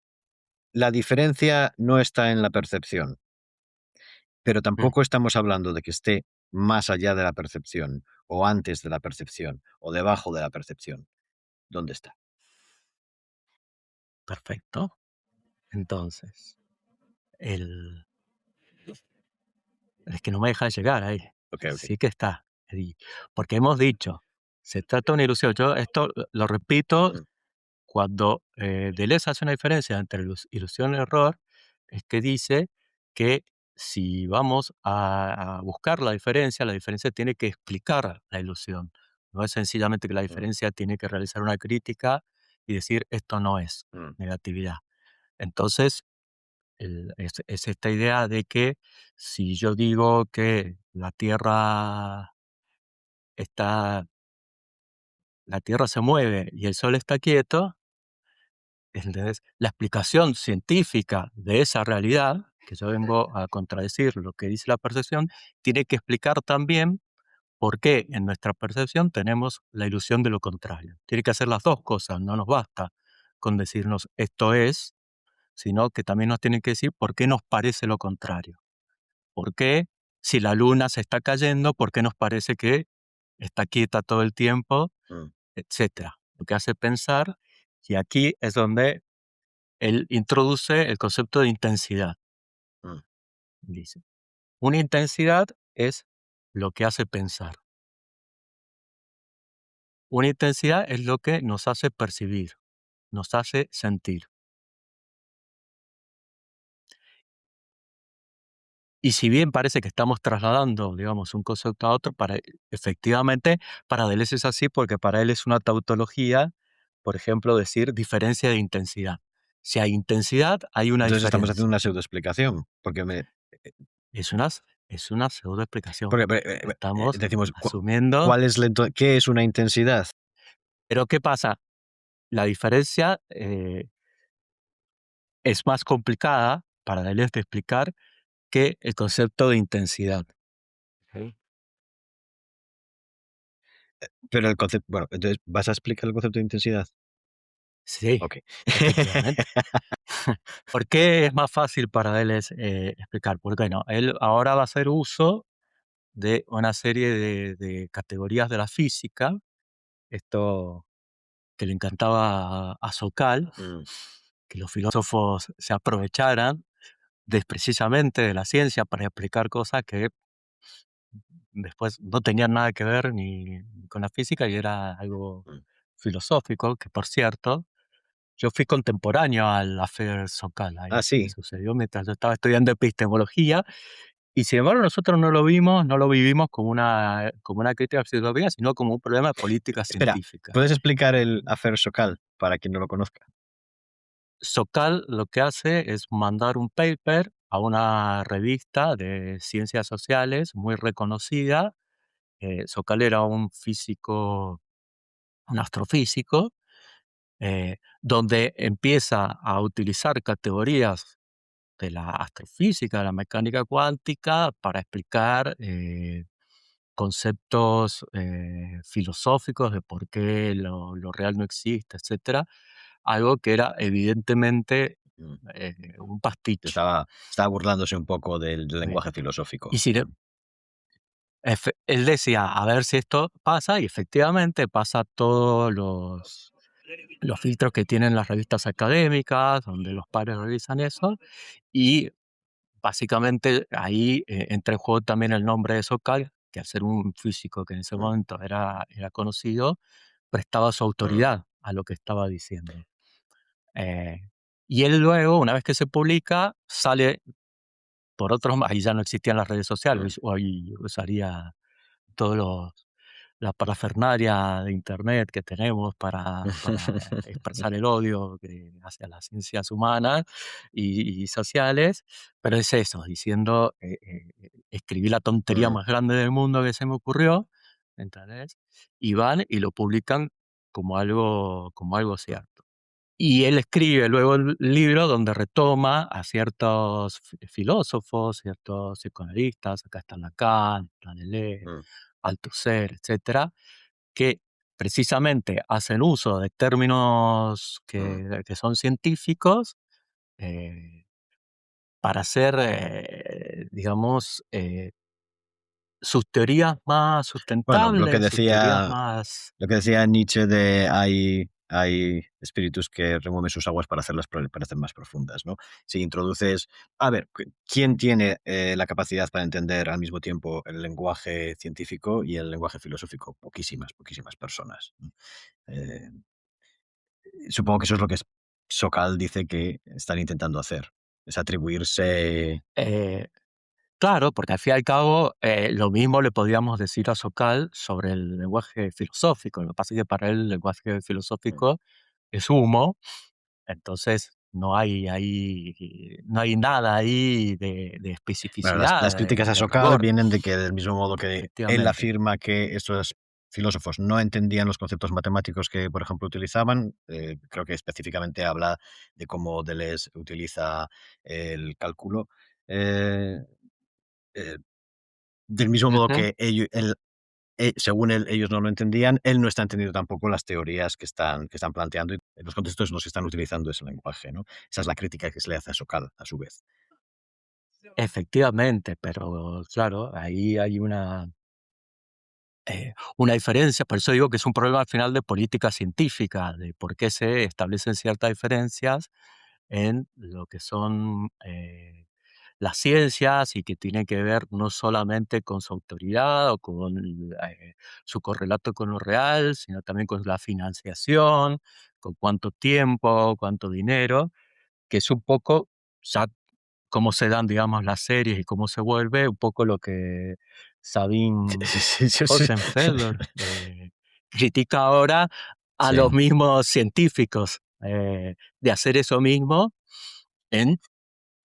la diferencia no está en la percepción, pero Mm, tampoco estamos hablando de que esté más allá de la percepción, o antes de la percepción, o debajo de la percepción, ¿dónde está? perfecto. Entonces, el es que no me deja de llegar ahí. Ok, ok. Sí que está ahí, porque hemos dicho, se trata de una ilusión. Yo esto lo repito. Mm, Cuando Deleuze hace una diferencia entre ilusión y error, es que dice que si vamos a buscar la diferencia tiene que explicar la ilusión. No es sencillamente que la mm, diferencia tiene que realizar una crítica y decir esto no es mm, negatividad. Entonces, es esta idea de que si yo digo que está, la Tierra se mueve y el Sol está quieto, ¿entendés? La explicación científica de esa realidad, que yo vengo a contradecir lo que dice la percepción, tiene que explicar también por qué en nuestra percepción tenemos la ilusión de lo contrario. Tiene que hacer las dos cosas, no nos basta con decirnos esto es, sino que también nos tiene que decir por qué nos parece lo contrario. ¿Por qué si la luna se está cayendo, por qué nos parece que está quieta todo el tiempo, mm, etcétera? Lo que hace pensar, y aquí es donde él introduce el concepto de intensidad. mm, Dice, una intensidad es lo que hace pensar. Una intensidad es lo que nos hace percibir, nos hace sentir. Y si bien parece que estamos trasladando, digamos, un concepto a otro, efectivamente, para Deleuze es así porque para él es una tautología, por ejemplo, decir diferencia de intensidad. Si hay intensidad, hay una Entonces estamos haciendo diferencia. una pseudoexplicación, Es una, es una pseudoexplicación. porque Estamos decimos, asumiendo. ¿cuál es ¿qué es una intensidad? Pero ¿qué pasa? la diferencia es más complicada para Deleuze de explicar que el concepto de intensidad. ¿Ok? Pero el concepto, bueno, entonces, ¿vas a explicar el concepto de intensidad? Sí, Ok. efectivamente. ¿Por qué es más fácil para él explicar? Porque no, él ahora va a hacer uso de una serie de categorías de la física, esto que le encantaba a Sokal, Mm, que los filósofos se aprovecharan precisamente de la ciencia para explicar cosas que después no tenían nada que ver ni con la física y era algo mm. filosófico, que por cierto, yo fui contemporáneo al Afer Sokal, Ah, ahí me sí. sucedió mientras yo estaba estudiando epistemología, y sin embargo nosotros no lo vimos, no lo vivimos como una crítica a la filosofía, sino como un problema de política Espera, científica. ¿puedes explicar el Afer Sokal para quien no lo conozca? Sokal lo que hace es mandar un paper a una revista de ciencias sociales muy reconocida. Sokal era un físico, un astrofísico, donde empieza a utilizar categorías de la astrofísica, de la mecánica cuántica, para explicar conceptos filosóficos de por qué lo real no existe, etcétera. Algo que era evidentemente Mm. un pastiche. Estaba burlándose un poco del eh, lenguaje y filosófico. si de- él decía, a ver si esto pasa, y efectivamente pasa todos los filtros que tienen las revistas académicas, donde los pares revisan eso, y básicamente ahí entra en juego también el nombre de Sokal, que al ser un físico que en ese Mm, momento era conocido, prestaba su mm, autoridad a lo que estaba diciendo. Eh, y él luego, una vez que se publica, sale por otros, ahí ya no existían las redes mm, sociales, hoy usaría todos la parafernalia de Internet que tenemos para expresar el odio hacia las ciencias humanas y sociales, pero es eso, diciendo, escribí la tontería mm, más grande del mundo que se me ocurrió, ¿entendés? Y van y lo publican como algo mm, cierto. Y él escribe luego el libro donde retoma a ciertos filósofos, ciertos psicoanalistas, acá está Lacan, está Deleuze, mm, Althusser, etcétera, que precisamente hacen uso de términos mm. que son científicos eh, para hacer, digamos, sus teorías más Bueno, sustentables, sus teorías más... lo que decía Nietzsche de hay espíritus que remueven sus aguas para hacerlas parecer más profundas, ¿no? Si introduces, a ver, ¿quién tiene la capacidad para entender al mismo tiempo el lenguaje científico y el lenguaje filosófico? Poquísimas, poquísimas personas, ¿no? Eh, Supongo que eso es lo que Sokal dice que están intentando hacer, es atribuirse. eh, Claro, porque al fin y al cabo lo mismo le podríamos decir a Sokal sobre el lenguaje filosófico. Lo que pasa es que para él el lenguaje Mm. filosófico es humo, entonces no hay nada ahí de Bueno, las especificidad, críticas a de Sokal rigor, vienen de que del mismo modo que él efectivamente. afirma que estos filósofos no entendían los conceptos matemáticos que, por ejemplo, utilizaban, creo que específicamente habla de cómo Deleuze utiliza el cálculo, eh, eh, del mismo modo Ujú. que según él, ellos no lo entendían, él no está entendiendo tampoco las teorías que están planteando y los contextos en los que están utilizando ese lenguaje, ¿no? Esa es la crítica que se le hace a Sokal, a su vez. Efectivamente, pero claro, ahí hay una diferencia, por eso digo que es un problema al final de política científica, de por qué se establecen ciertas diferencias en lo que son las ciencias y que tiene que ver no solamente con su autoridad o con su correlato con lo real, sino también con la financiación, con cuánto tiempo, cuánto dinero, que es un poco ya cómo se dan, digamos, las series y cómo se vuelve, un poco lo que Sabine Sí, sí, sí, Hossenfelder critica ahora a los sí. mismos científicos de hacer eso mismo en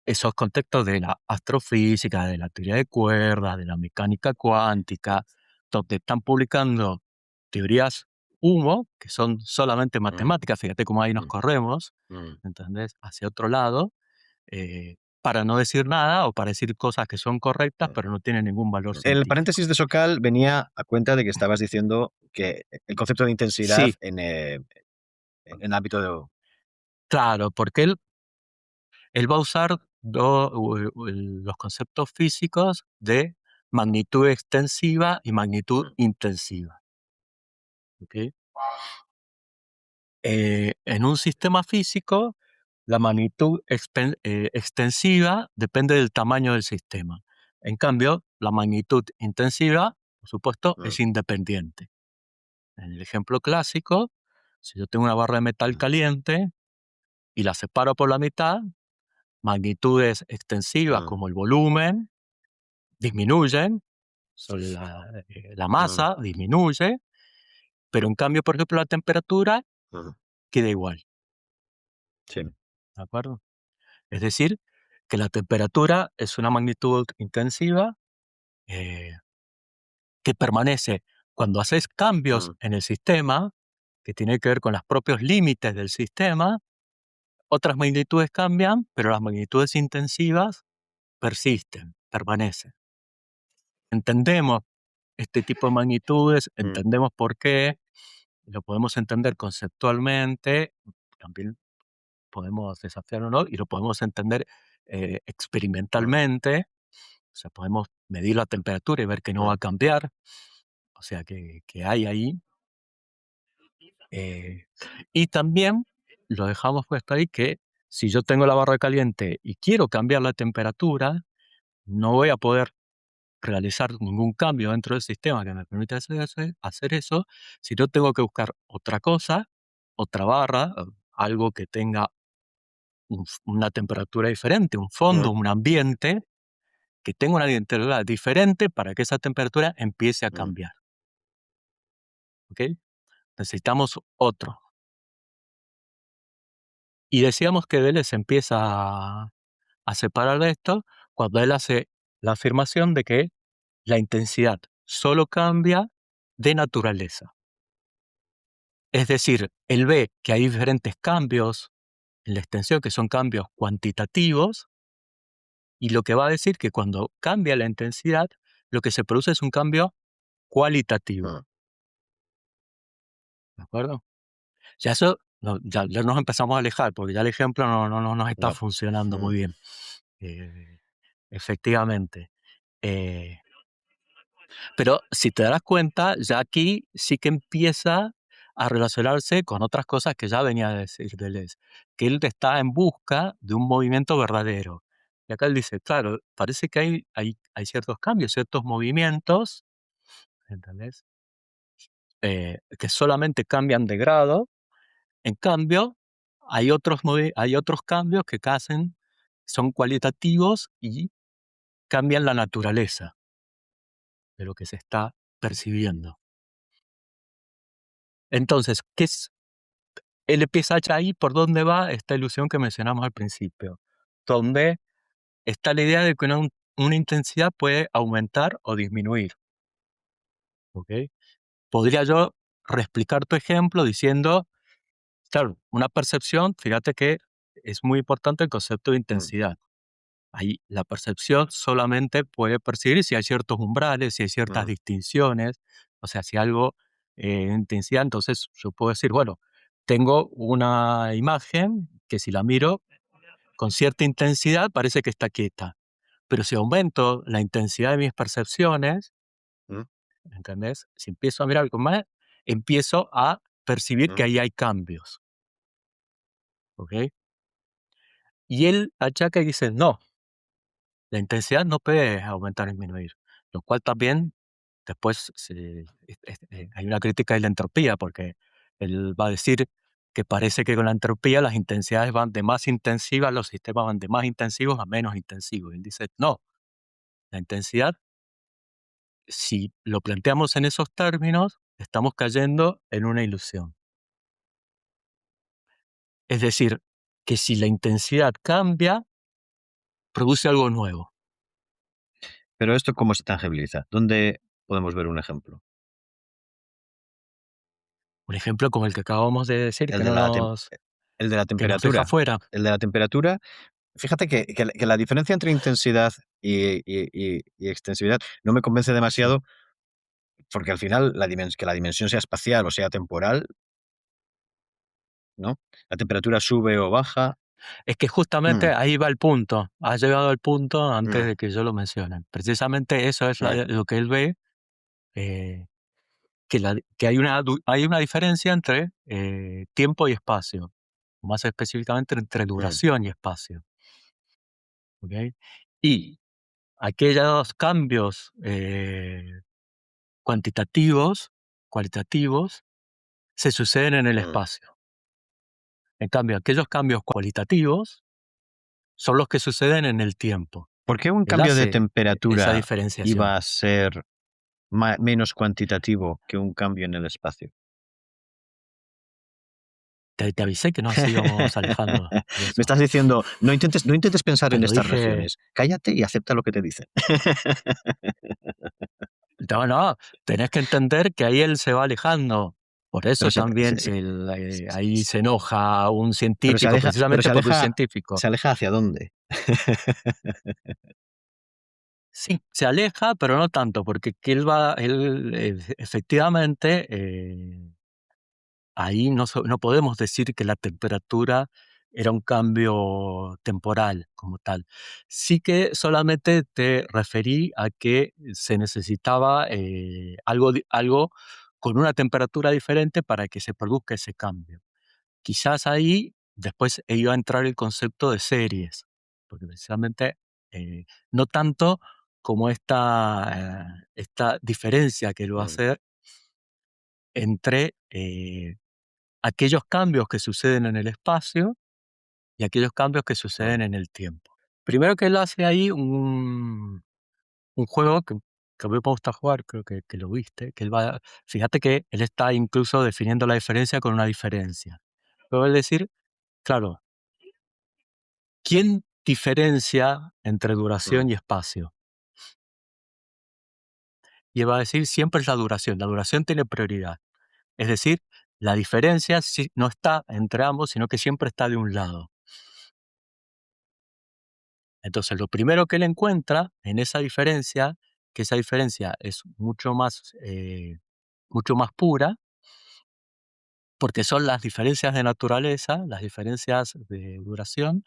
esos contextos de la astrofísica, de la teoría de cuerdas, de la mecánica cuántica, donde están publicando teorías humo, que son solamente mm, matemáticas, fíjate cómo ahí nos mm, corremos, mm, ¿entendés? Hacia otro lado, para no decir nada o para decir cosas que son correctas, mm. pero no tienen ningún valor El científico. paréntesis de Sokal venía a cuenta de que estabas diciendo que el concepto de intensidad Sí, en el ámbito de... claro, porque él va a usar los conceptos físicos de magnitud extensiva y magnitud Mm, intensiva. ¿Ok? En un sistema físico, la magnitud extensiva depende del tamaño del sistema. En cambio, la magnitud intensiva, por supuesto, mm, es independiente. En el ejemplo clásico, si yo tengo una barra de metal mm, caliente y la separo por la mitad, magnitudes extensivas mm, como el volumen disminuyen, la mm, masa disminuye, pero en cambio, por ejemplo, la temperatura mm. queda igual, Sí. ¿de acuerdo? Es decir, que la temperatura es una magnitud intensiva eh, que permanece cuando haces cambios Mm, en el sistema, que tiene que ver con los propios límites del sistema, otras magnitudes cambian, pero las magnitudes intensivas persisten, permanecen. Entendemos este tipo de magnitudes, mm, entendemos por qué, lo podemos entender conceptualmente, también podemos desafiar o no, y lo podemos entender mm, experimentalmente. O sea, podemos medir la temperatura y ver que no va mm, a cambiar, o sea, que hay ahí. eh, y también lo dejamos puesto ahí que si yo tengo la barra caliente y quiero cambiar la temperatura, no voy a poder realizar ningún cambio dentro del sistema que me permita hacer eso, si no tengo que buscar otra cosa, otra barra, algo que tenga una temperatura diferente, un fondo, mm, un ambiente, que tenga una temperatura diferente para que esa temperatura empiece a mm, cambiar. ¿Ok? Necesitamos otro. Y decíamos que Deleuze empieza a separar de esto cuando él hace la afirmación de que la intensidad solo cambia de naturaleza. Es decir, él ve que hay diferentes cambios en la extensión, que son cambios cuantitativos, y lo que va a decir que cuando cambia la intensidad, lo que se produce es un cambio cualitativo. mm. ¿De acuerdo? Ya eso, ya nos empezamos a alejar, porque ya el ejemplo no nos está No. funcionando Mm, muy bien. Eh, efectivamente. Eh, pero si te das cuenta, ya aquí sí que empieza a relacionarse con otras cosas que ya venía a decir Deleuze, que él está en busca de un movimiento verdadero. Y acá él dice, claro, parece que hay ciertos cambios, ciertos movimientos, ¿entendés? Que solamente cambian de grado. En cambio, hay otros cambios que son cualitativos y cambian la naturaleza de lo que se está percibiendo. Entonces, él empieza ya ahí por dónde va esta ilusión que mencionamos al principio, donde está la idea de que una intensidad puede aumentar o disminuir. ¿Ok? Podría yo reexplicar tu ejemplo diciendo, claro, una percepción, fíjate que es muy importante el concepto de mm, intensidad. Ahí la percepción solamente puede percibir si hay ciertos umbrales, si hay ciertas mm, distinciones, o sea, si algo intensidad, entonces yo puedo decir, bueno, tengo una imagen que si la miro con cierta intensidad parece que está quieta, pero si aumento la intensidad de mis percepciones, mm, ¿entendés? Si empiezo a mirar con más, empiezo a percibir que mm, ahí hay cambios, ¿ok? Y él achaca y dice, no, la intensidad no puede aumentar o disminuir, lo cual también después hay una crítica de la entropía, porque él va a decir que parece que con la entropía las intensidades van de más intensivas, los sistemas van de más intensivos a menos intensivos. Y él dice, no, la intensidad, si lo planteamos en esos términos, estamos cayendo en una ilusión. Es decir, que si la intensidad cambia, produce algo nuevo. Pero esto, ¿cómo se tangibiliza? ¿Dónde podemos ver un ejemplo? Un ejemplo como el que acabamos de decir, El de la tem el de la que nos deja temperatura. fuera. El de la temperatura, fíjate que la diferencia entre intensidad y extensividad no me convence Sí. demasiado, porque al final que la dimensión sea espacial o sea temporal, ¿no? La temperatura sube o baja. Es que justamente Mm, ahí va el punto. Has llegado al punto antes mm, de que yo lo mencione. Precisamente eso es mm, lo que él ve, eh, que hay una diferencia entre tiempo y espacio, más específicamente entre mm, duración y espacio. ¿Ok? Y aquellos cambios cuantitativos, cualitativos, se suceden en el mm. espacio. En cambio, aquellos cambios cualitativos son los que suceden en el tiempo. ¿Por qué un Él cambio de hace esa temperatura iba diferenciación. a ser menos cuantitativo que un cambio en el espacio? Te avisé que nos íbamos alejando de Me eso. estás diciendo, no intentes pensar Te en lo estas dije, regiones. Cállate y acepta lo que te dicen. no, no, tenés que entender que ahí él se va alejando. Por Pero eso se, también ahí se enoja un pero se científico, aleja, pero precisamente porque un científico. se aleja hacia dónde. Sí, se aleja, pero no tanto, porque que él efectivamente, ahí no podemos decir que la temperatura era un cambio temporal como tal. Sí que solamente te referí a que se necesitaba algo con una temperatura diferente para que se produzca ese cambio. Quizás ahí después iba a entrar el concepto de series, porque precisamente no tanto como esta diferencia que él va a Mm, hacer entre aquellos cambios que suceden en el espacio y aquellos cambios que mm, suceden en el tiempo. Primero que él hace ahí un juego que a mí me gusta jugar, creo que lo viste, que él va, fíjate que él está incluso definiendo la diferencia con una diferencia. Luego él decir, claro, ¿quién diferencia entre mm, duración y espacio? Y él va a decir, siempre es la duración tiene prioridad. Es decir, la diferencia no está entre ambos, sino que siempre está de un lado. Entonces, lo primero que él encuentra en esa diferencia, que esa diferencia es mucho más pura, porque son las diferencias de naturaleza, las diferencias de duración,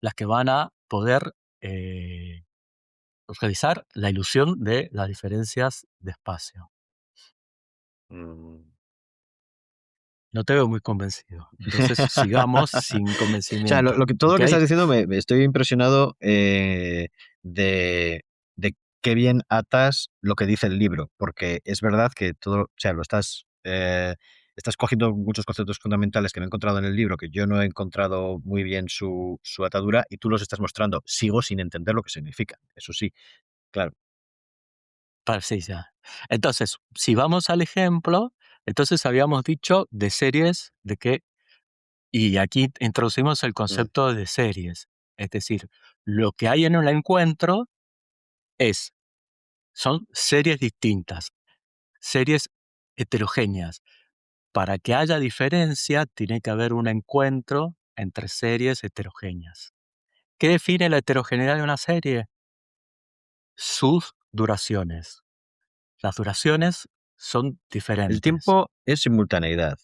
las que van a poder eh, realizar la ilusión de las diferencias de espacio. mm. No te veo muy convencido. Entonces, sigamos sin O sea, convencimiento. todo lo ¿Ok? que estás diciendo me estoy impresionado de, de qué bien atas lo que dice el libro, porque es verdad que todo, o sea, estás cogiendo muchos conceptos fundamentales que no he encontrado en el libro, que yo no he encontrado muy bien su atadura, y tú los estás mostrando. Sigo sin entender lo que significan, eso sí, claro. Sí, ya. Entonces, si vamos al ejemplo, entonces habíamos dicho de series, de que y aquí introducimos el Mm, concepto de series. Es decir, lo que hay en un encuentro es, son series distintas, series heterogéneas. Para que haya diferencia, tiene que haber un encuentro entre series heterogéneas. ¿Qué define la heterogeneidad de una serie? Sus duraciones. Las duraciones son El diferentes. tiempo es simultaneidad.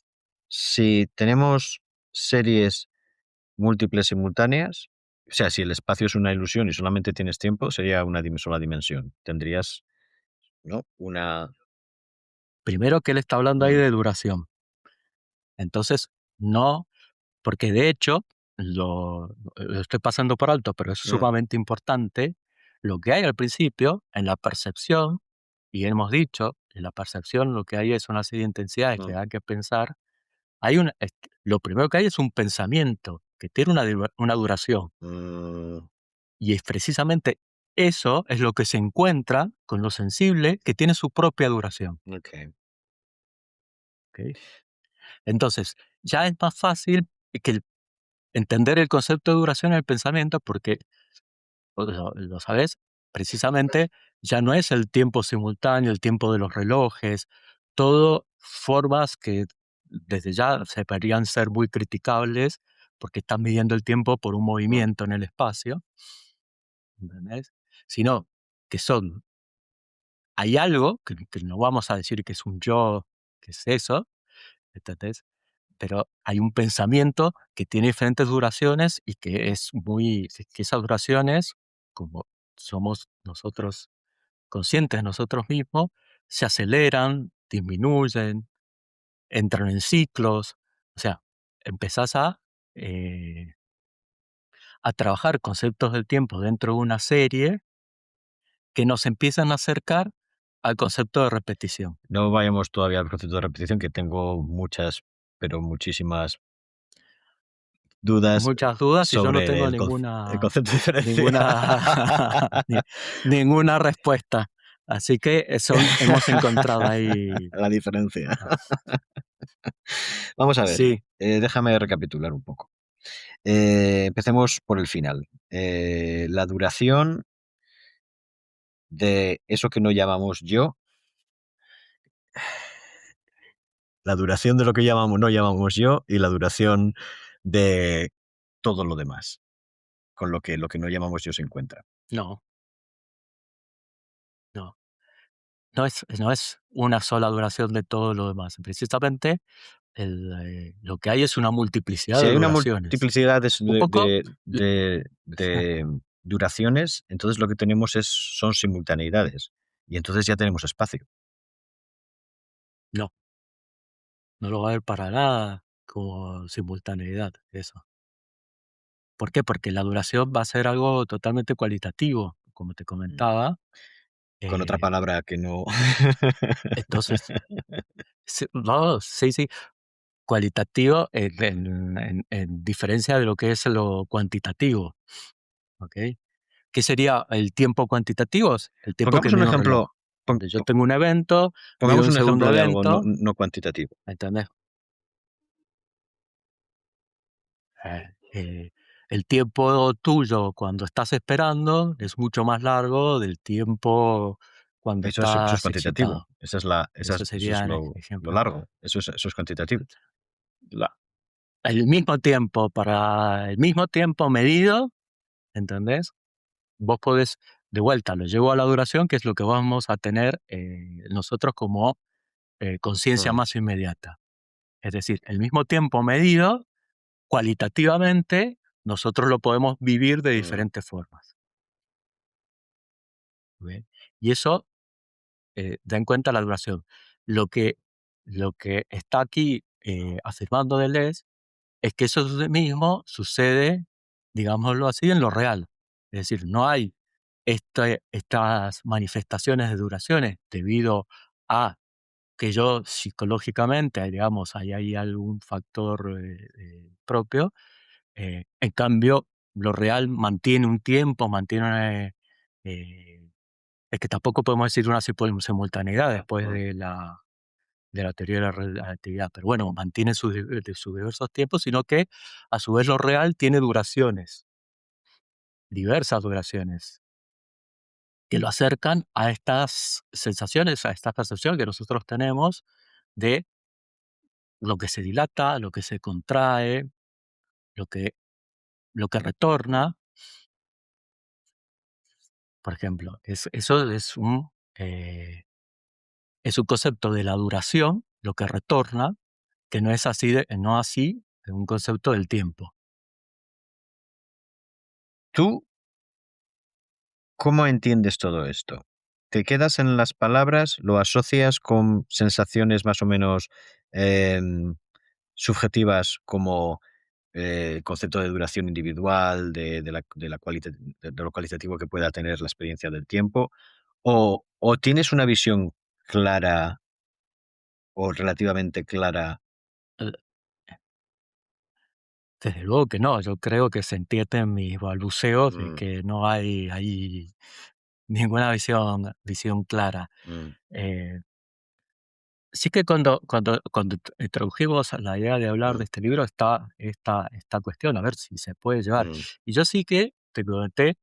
Si tenemos series múltiples simultáneas, o sea, si el espacio es una ilusión y solamente tienes tiempo, sería una sola dimensión. Tendrías, ¿no? Primero que él está hablando ahí Mm, de duración. Entonces, no, porque de hecho, lo estoy pasando por alto, pero es mm, sumamente importante, lo que hay al principio en la percepción, y hemos dicho, en la percepción lo que hay es una serie de intensidades que mm, hay que pensar, lo primero que hay es un pensamiento que tiene una duración, mm, y es precisamente eso es lo que se encuentra con lo sensible que tiene su propia duración. ok. ¿Ok? Entonces, ya es más fácil que entender el concepto de duración en el pensamiento porque, lo sabes, precisamente ya no es el tiempo simultáneo, el tiempo de los relojes, todo formas que desde ya se deberían ser muy criticables porque están midiendo el tiempo por un mm. movimiento en el espacio, ¿entendés? Sino que son, hay algo que no vamos a decir que es un yo, que es eso, ¿entendés? Pero hay un pensamiento que tiene diferentes duraciones y que es muy, que esas duraciones, como somos nosotros conscientes de nosotros mismos, se aceleran, disminuyen, entran en ciclos. O sea, empezás eh, a trabajar conceptos del tiempo dentro de una serie que nos empiezan a acercar al concepto de repetición. No vayamos todavía al concepto de repetición, que tengo muchas, pero muchísimas dudas Muchas dudas y yo no sobre tengo el concepto de diferencia. ninguna, ni- ninguna respuesta. Así que hemos encontrado ahí. La diferencia. Ah, Vamos a ver, sí, déjame recapitular un poco. Empecemos por el final. La duración de eso que no llamamos yo, la duración de lo que llamamos, no llamamos yo, y la duración de todo lo demás, con lo que no llamamos yo se encuentra. no, no. No es una sola duración de todo lo demás. Precisamente lo que hay es una multiplicidad Si de hay una duraciones. multiplicidad Un poco, l- de duraciones, entonces lo que tenemos son simultaneidades. Y entonces ya tenemos espacio. no, no lo va a haber para nada como simultaneidad, eso. ¿Por qué? Porque la duración va a ser algo totalmente cualitativo, como te Mm. comentaba. Con otra eh, palabra que no. entonces, sí, no, sí, sí, cualitativo en diferencia de lo que es lo cuantitativo, ¿ok? ¿Qué sería el tiempo cuantitativo? Es el tiempo que Pongamos un mide un reloj, ejemplo, donde yo tengo un evento, mido pongamos un un segundo ejemplo de algo evento, no cuantitativo. ¿entendés? Eh, eh, el tiempo tuyo cuando estás esperando es mucho más largo del tiempo cuando Eso es estás cuantitativo. excitado. Eso Eso es sería el lo ejemplo. largo. Eso es cuantitativo. La- el mismo tiempo, para el mismo tiempo medido, ¿entendés? Vos podés, de vuelta, lo llevo a la duración, que es lo que vamos a tener nosotros como conciencia Mm, más inmediata. Es decir, el mismo tiempo medido, cualitativamente, nosotros lo podemos vivir de mm, diferentes formas. ¿Ve? Y eso da en cuenta la duración. Lo que, lo que está aquí afirmando Deleuze es que eso mismo sucede, digámoslo así, en lo real. Es decir, no hay estas manifestaciones de duraciones debido a que yo psicológicamente, digamos, ahí hay algún factor propio. En cambio, lo real mantiene un tiempo, es que tampoco podemos decir una simultaneidad después mm. de la teoría de la relatividad, pero bueno, mantiene sus diversos tiempos, sino que a su vez lo real tiene duraciones, diversas duraciones, que lo acercan a estas sensaciones, a esta percepción que nosotros tenemos de lo que se dilata, lo que se contrae, lo que, lo que retorna. Por ejemplo, eso es un concepto de la duración, lo que retorna, que no es así, no así en un concepto del tiempo. ¿Tú cómo entiendes todo esto? ¿Te quedas en las palabras? ¿Lo asocias con sensaciones más o menos em, subjetivas como el concepto de duración individual, de lo cualitativo que pueda tener la experiencia del tiempo? O tienes una visión clara o relativamente clara? Eh, Desde luego que no, yo creo que se entiende en mis balbuceos de Mm, que no hay ahí ninguna visión clara. mm, Eh, Sí que cuando introdujimos la idea de hablar de mm, este libro está esta cuestión, a ver si se puede llevar. mm, Y yo sí que te comenté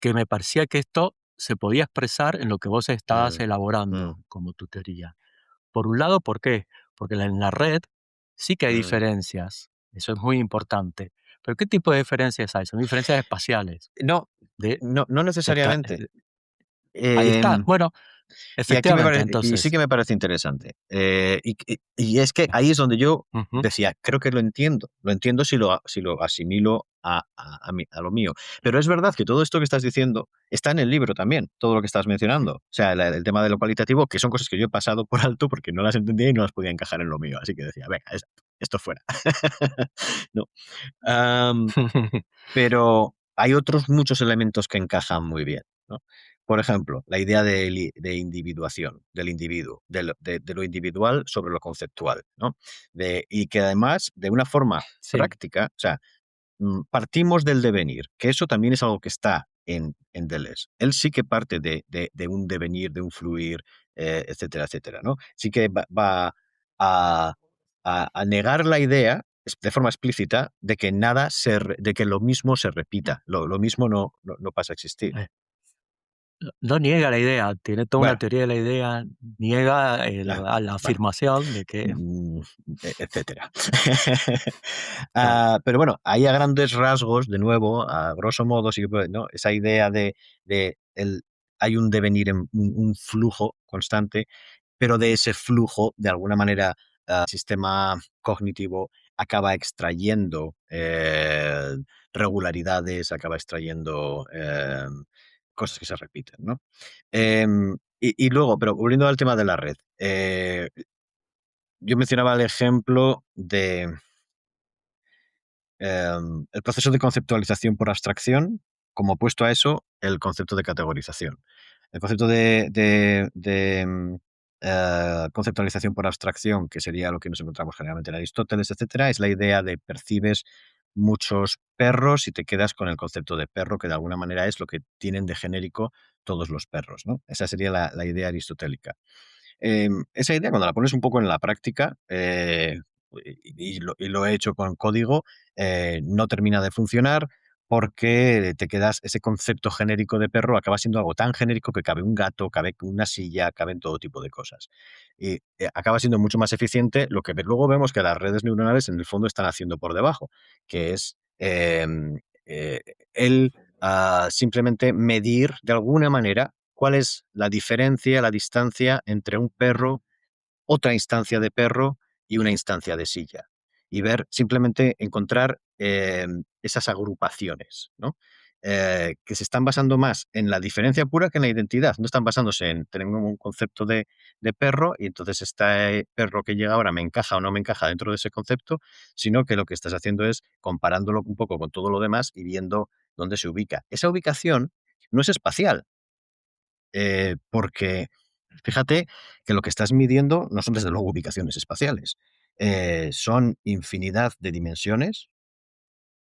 que me parecía que esto se podía expresar en lo que vos estabas mm, elaborando mm, como tu teoría. Por un lado, ¿por qué? Porque en la red sí que hay mm, diferencias, eso es muy importante. Pero ¿qué tipo de diferencias hay? Son diferencias espaciales. no, De, no de ca- necesariamente. ahí está. Em, Bueno, y aquí efectivamente, y sí entonces. que me parece interesante. Y es que ahí es donde yo Ujú, decía, creo que lo entiendo si lo asimilo a lo mío. Pero es verdad que todo esto que estás diciendo está en el libro también, todo lo que estás ujú. mencionando. O sea, el tema de lo cualitativo, que son cosas que yo he pasado por alto porque no las entendía y no las podía encajar en lo mío. Así que decía, venga, esto fuera. No. Am, pero hay otros muchos elementos que encajan muy bien, ¿no? Por ejemplo, la idea de individuación, del individuo, de lo individual sobre lo conceptual, ¿no? Y que además, de una forma Sí. práctica, o sea, partimos del devenir, que eso también es algo que está en Deleuze. Él sí que parte de un devenir, de un fluir, etcétera, etcétera, ¿no? Sí que va a, a negar la idea de forma explícita de que de que lo mismo se repita, lo mismo no pasa a existir. eh, no niega la idea, tiene toda una Bueno, teoría de la idea, niega ah, la bueno, afirmación de que, mm, etcétera. claro, Pero bueno, ahí a grandes rasgos, de nuevo, a grosso modo, sí que ¿no? Esa idea de hay un devenir, un flujo constante, pero de ese flujo, de alguna manera, el sistema cognitivo acaba extrayendo regularidades, acaba extrayendo cosas que se repiten, ¿no? Y luego, pero volviendo al tema de la red, yo mencionaba el ejemplo de el proceso de conceptualización por abstracción, como opuesto a eso, el concepto de categorización. El concepto de conceptualización por abstracción, que sería lo que nos encontramos generalmente en Aristóteles, etcétera, es la idea de percibes muchos perros y te quedas con el concepto de perro, que de alguna manera es lo que tienen de genérico todos los perros, ¿no? Esa sería la idea aristotélica. Esa idea, cuando la pones un poco en la práctica, y lo he hecho con código, no termina de funcionar porque te quedas, ese concepto genérico de perro acaba siendo algo tan genérico que cabe un gato, cabe una silla, caben todo tipo de cosas. Y acaba siendo mucho más eficiente lo que luego vemos que las redes neuronales en el fondo están haciendo por debajo, que es eh, el simplemente medir de alguna manera cuál es la diferencia, la distancia entre un perro, otra instancia de perro y una instancia de silla. Y ver, simplemente encontrar esas agrupaciones, ¿no? Que se están basando más en la diferencia pura que en la identidad. No están basándose en tener un concepto de perro y entonces este perro que llega ahora me encaja o no me encaja dentro de ese concepto, sino que lo que estás haciendo es comparándolo un poco con todo lo demás y viendo dónde se ubica. Esa ubicación no es espacial, porque fíjate que lo que estás midiendo no son desde luego ubicaciones espaciales, son infinidad de dimensiones,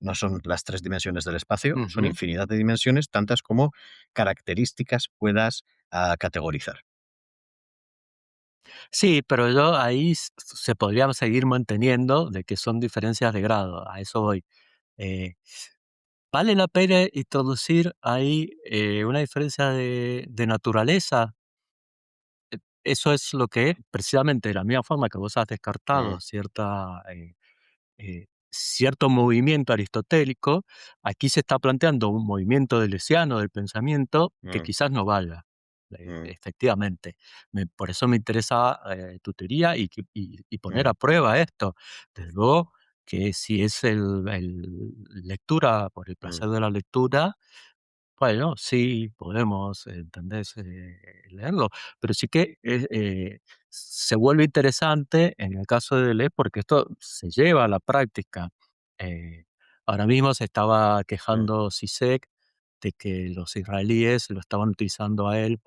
no son las tres dimensiones del espacio, son ujú. infinidad de dimensiones, tantas como características puedas categorizar. Sí, pero yo ahí se podría seguir manteniendo de que son diferencias de grado, a eso voy. Eh, ¿Vale la pena introducir ahí una diferencia de naturaleza? Eso es lo que precisamente de la misma forma que vos has Mm, descartado cierto movimiento aristotélico, aquí se está planteando un movimiento deleuziano del pensamiento que mm, quizás no valga. mm, Efectivamente, por eso me interesa tu teoría y poner mm, a prueba esto. Desde luego que si es el lectura por el mm, placer de la lectura, bueno, sí, podemos, ¿entendés? Leerlo, pero sí que se vuelve interesante en el caso de Deleuze porque esto se lleva a la práctica. Eh, Ahora mismo se estaba mm, quejando Zizek de que los israelíes lo estaban utilizando a él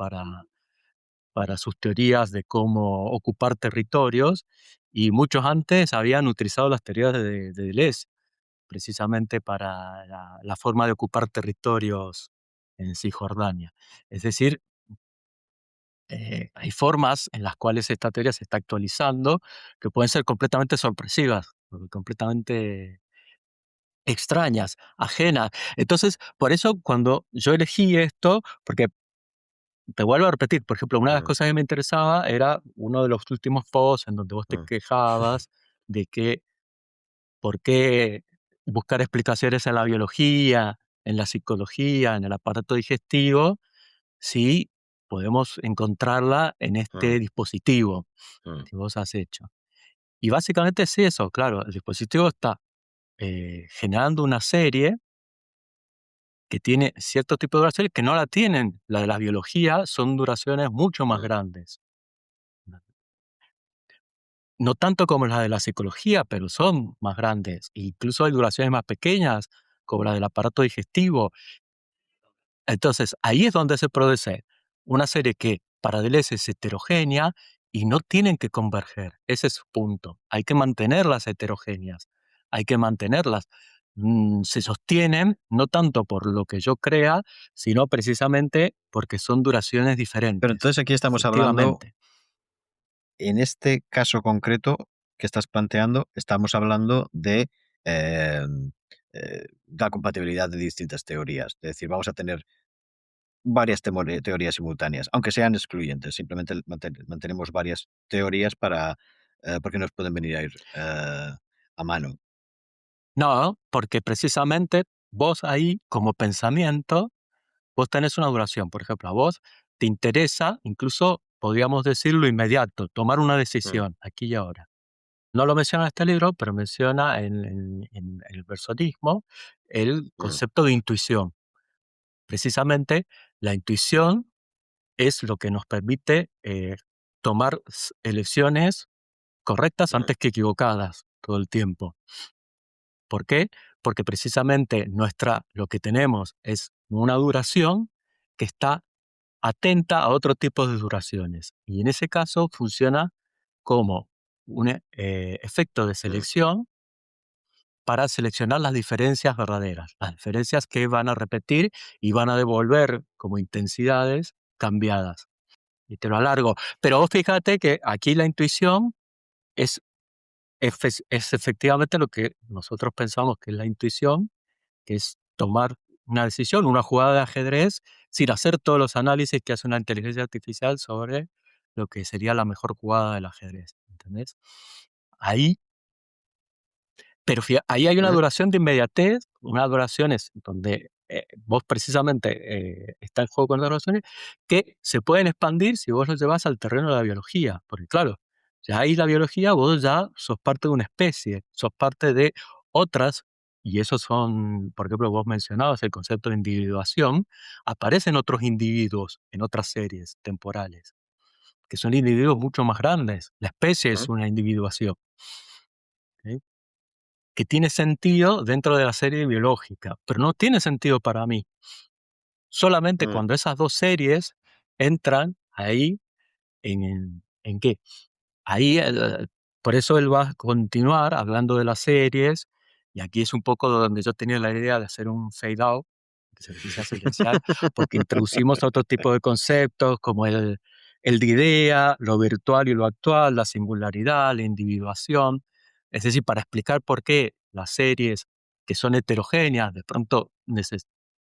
para sus teorías de cómo ocupar territorios y muchos antes habían utilizado las teorías de Deleuze precisamente para la forma de ocupar territorios en Cisjordania. Es decir, hay formas en las cuales esta teoría se está actualizando que pueden ser completamente sorpresivas, completamente extrañas, ajenas. Entonces, por eso cuando yo elegí esto, porque te vuelvo a repetir, por ejemplo, una de las mm, cosas que me interesaba era uno de los últimos posts en donde vos te mm, quejabas de que por qué buscar explicaciones en la biología, en la psicología, en el aparato digestivo, si podemos encontrarla en mm, este dispositivo mm. que vos has hecho. Y básicamente es eso, claro, el dispositivo está generando una serie que tiene cierto tipo de duración que no la tienen. La de la biología son duraciones mucho más Mm. grandes. No tanto como la de la psicología, pero son más grandes. Incluso hay duraciones más pequeñas, como la del aparato digestivo. Entonces, ahí es donde se produce una serie que para Deleuze es heterogénea y no tienen que converger. Ese es su punto. Hay que mantenerlas heterogéneas. Hay que mantenerlas. Se sostienen no tanto por lo que yo crea, sino precisamente porque son duraciones Pero diferentes. entonces aquí estamos hablando, Efectivamente. en este caso concreto que estás planteando, estamos hablando de la compatibilidad de distintas teorías. Es decir, vamos a tener varias teorías simultáneas, aunque sean excluyentes. Simplemente mantenemos varias teorías para, porque nos pueden venir a ir a mano. No, porque precisamente vos ahí, como pensamiento, vos tenés una duración. Por ejemplo, a vos te interesa, incluso podríamos decirlo inmediato, tomar una Mm, decisión aquí y ahora. No lo menciona este libro, pero menciona en el personismo el mm, concepto de intuición. Precisamente la intuición es lo que nos permite tomar elecciones correctas mm, antes que equivocadas todo el tiempo. ¿Por qué? Porque precisamente lo que tenemos es una duración que está atenta a otro tipo de duraciones. Y en ese caso funciona como un efecto de mm, selección para seleccionar las diferencias verdaderas, las diferencias que van a repetir y van a devolver como intensidades cambiadas. Y te lo alargo. Pero vos fíjate que aquí la intuición es, es efectivamente lo que nosotros pensamos que es la intuición, que es tomar una decisión, una jugada de ajedrez, sin hacer todos los análisis que hace una inteligencia artificial sobre lo que sería la mejor jugada del ajedrez, ¿entendés? Ahí, pero ahí hay una mm, duración de inmediatez, una duración es donde vos precisamente está el juego con las duraciones que se pueden expandir si vos los llevas al terreno de la biología, porque claro, ya ahí la biología vos ya sos parte de una especie, sos parte de otras, y esos son, por ejemplo, vos mencionabas el concepto de individuación, aparecen otros individuos en otras series temporales, que son individuos mucho más grandes, la especie mm, es una individuación. ¿Ok? Que tiene sentido dentro de la serie biológica, pero no tiene sentido para mí. Solamente mm, cuando esas 2 series entran ahí ¿en qué? Ahí, por eso él va a continuar hablando de las series, y aquí es un poco donde yo tenía la idea de hacer un fade out, que se empiece a silenciar, porque introducimos otro tipo de conceptos como el de idea, lo virtual y lo actual, la singularidad, la individuación. Es decir, para explicar por qué las series que son heterogéneas de pronto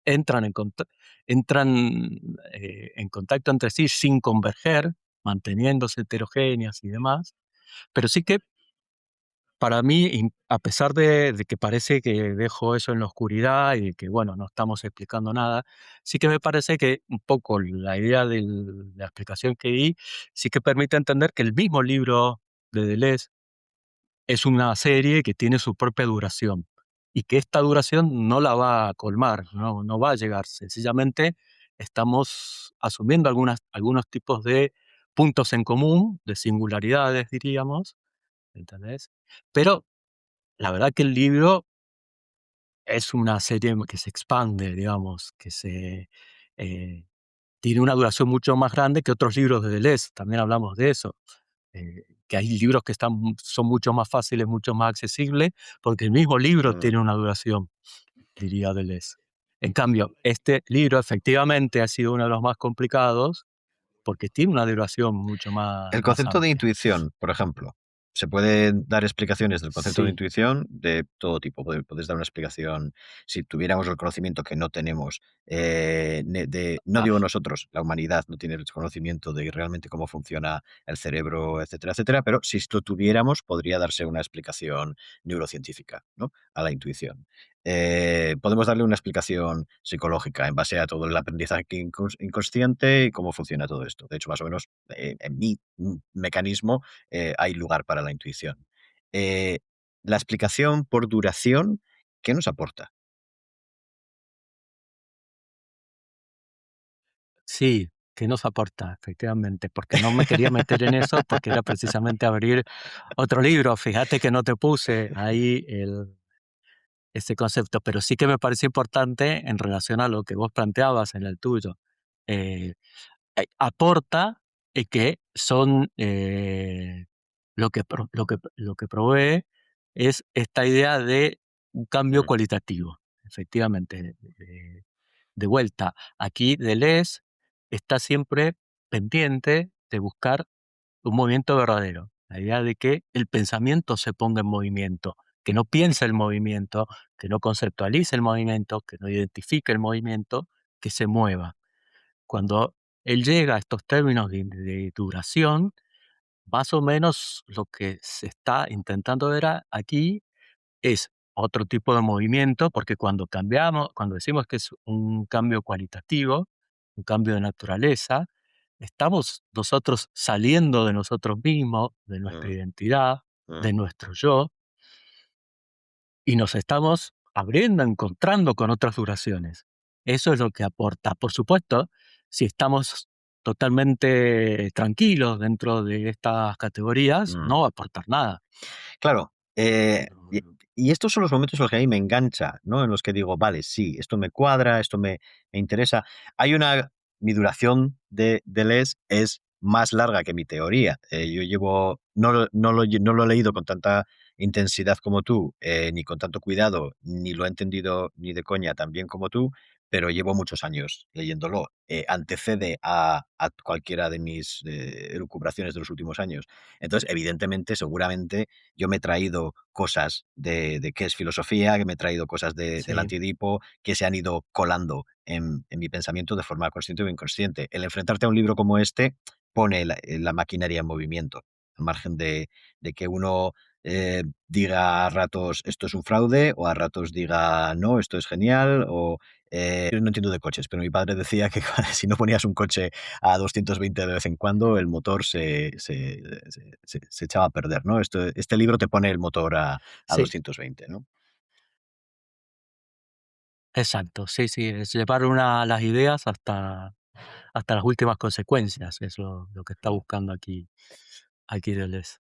entran entran en contacto entre sí sin converger, manteniéndose heterogéneas y demás, pero sí que para mí, a pesar de que parece que dejo eso en la oscuridad y que, bueno, no estamos explicando nada, sí que me parece que un poco la idea de la explicación que di, sí que permite entender que el mismo libro de Deleuze es una serie que tiene su propia duración y que esta duración no la va a colmar, no va a llegar. Sencillamente estamos asumiendo algunos tipos de puntos en común, de singularidades, diríamos, ¿entendés? Pero la verdad que el libro es una serie que se expande, digamos, eh, tiene una duración mucho más grande que otros libros de Deleuze, también hablamos de eso. Que hay libros que son mucho más fáciles, mucho más accesibles, porque el mismo libro mm. tiene una duración, diría Deleuze. En cambio, este libro efectivamente ha sido uno de los más complicados porque tiene una duración mucho El más concepto de amplia. intuición, por ejemplo. se pueden dar explicaciones del concepto de Sí, intuición de todo tipo. Puedes dar una explicación, si tuviéramos el conocimiento que no tenemos, no ah, digo nosotros, la humanidad no tiene el conocimiento de realmente cómo funciona el cerebro, etcétera, etcétera, pero si lo tuviéramos, podría darse una explicación neurocientífica, ¿no?, a la intuición. Podemos darle una explicación psicológica en base a todo el aprendizaje inconsciente y cómo funciona todo esto. De hecho, más o menos, en mi mecanismo, hay lugar para la intuición. Eh, la explicación por duración, ¿qué nos aporta? sí, ¿qué nos aporta? Efectivamente, porque no me quería meter en eso, porque era precisamente abrir otro libro. Fíjate que no te puse ahí ese concepto, pero sí que me parece importante en relación a lo que vos planteabas en el tuyo. Eh, aporta que son, lo que provee es esta idea de un cambio Mm, cualitativo, efectivamente. De vuelta, aquí Deleuze está siempre pendiente de buscar un movimiento verdadero, la idea de que el pensamiento se ponga en movimiento, que no piense el movimiento, que no conceptualice el movimiento, que no identifique el movimiento, que se mueva. Cuando él llega a estos términos de duración, más o menos lo que se está intentando ver aquí es otro tipo de movimiento, porque cuando decimos que es un cambio cualitativo, un cambio de naturaleza, estamos nosotros saliendo de nosotros mismos, de nuestra mm, identidad, mm. de nuestro yo, y nos estamos abriendo, encontrando con otras duraciones. Eso es lo que aporta. Por supuesto, si estamos totalmente tranquilos dentro de estas categorías, Mm. no va a aportar nada. Claro, No, y no. estos son los momentos en los que a mí me engancha, ¿no? En los que digo: "Vale, sí, esto me cuadra, esto me interesa". Hay una Mi duración de Les es más larga que mi teoría. Yo llevo no lo he leído con tanta intensidad como tú, ni con tanto cuidado, ni lo he entendido ni de coña tan bien como tú, pero llevo muchos años leyéndolo. Antecede a cualquiera de mis, elucubraciones de los últimos años. Entonces, evidentemente, seguramente, yo me he traído cosas de qué es filosofía, que me he traído cosas del Sí, Antidipo, que se han ido colando en mi pensamiento de forma consciente o inconsciente. El enfrentarte a un libro como este pone la maquinaria en movimiento, al margen de que uno diga a ratos esto es un fraude o a ratos diga no, esto es genial o yo no entiendo de coches, pero mi padre decía que si no ponías un coche a 220 de vez en cuando, el motor se echaba a perder, ¿no? Este libro te pone el motor a sí, 220, ¿no? exacto. Sí, sí, es llevar las ideas hasta las últimas consecuencias, es lo que está Mm. buscando aquí Deleuze.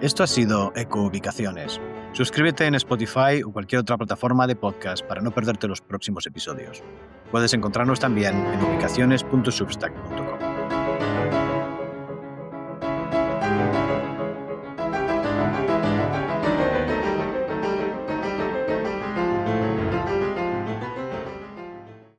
Esto ha sido Ecoubicaciones. Suscríbete en Spotify o cualquier otra plataforma de podcast para no perderte los próximos episodios. Puedes encontrarnos también en ubicaciones.substack.com.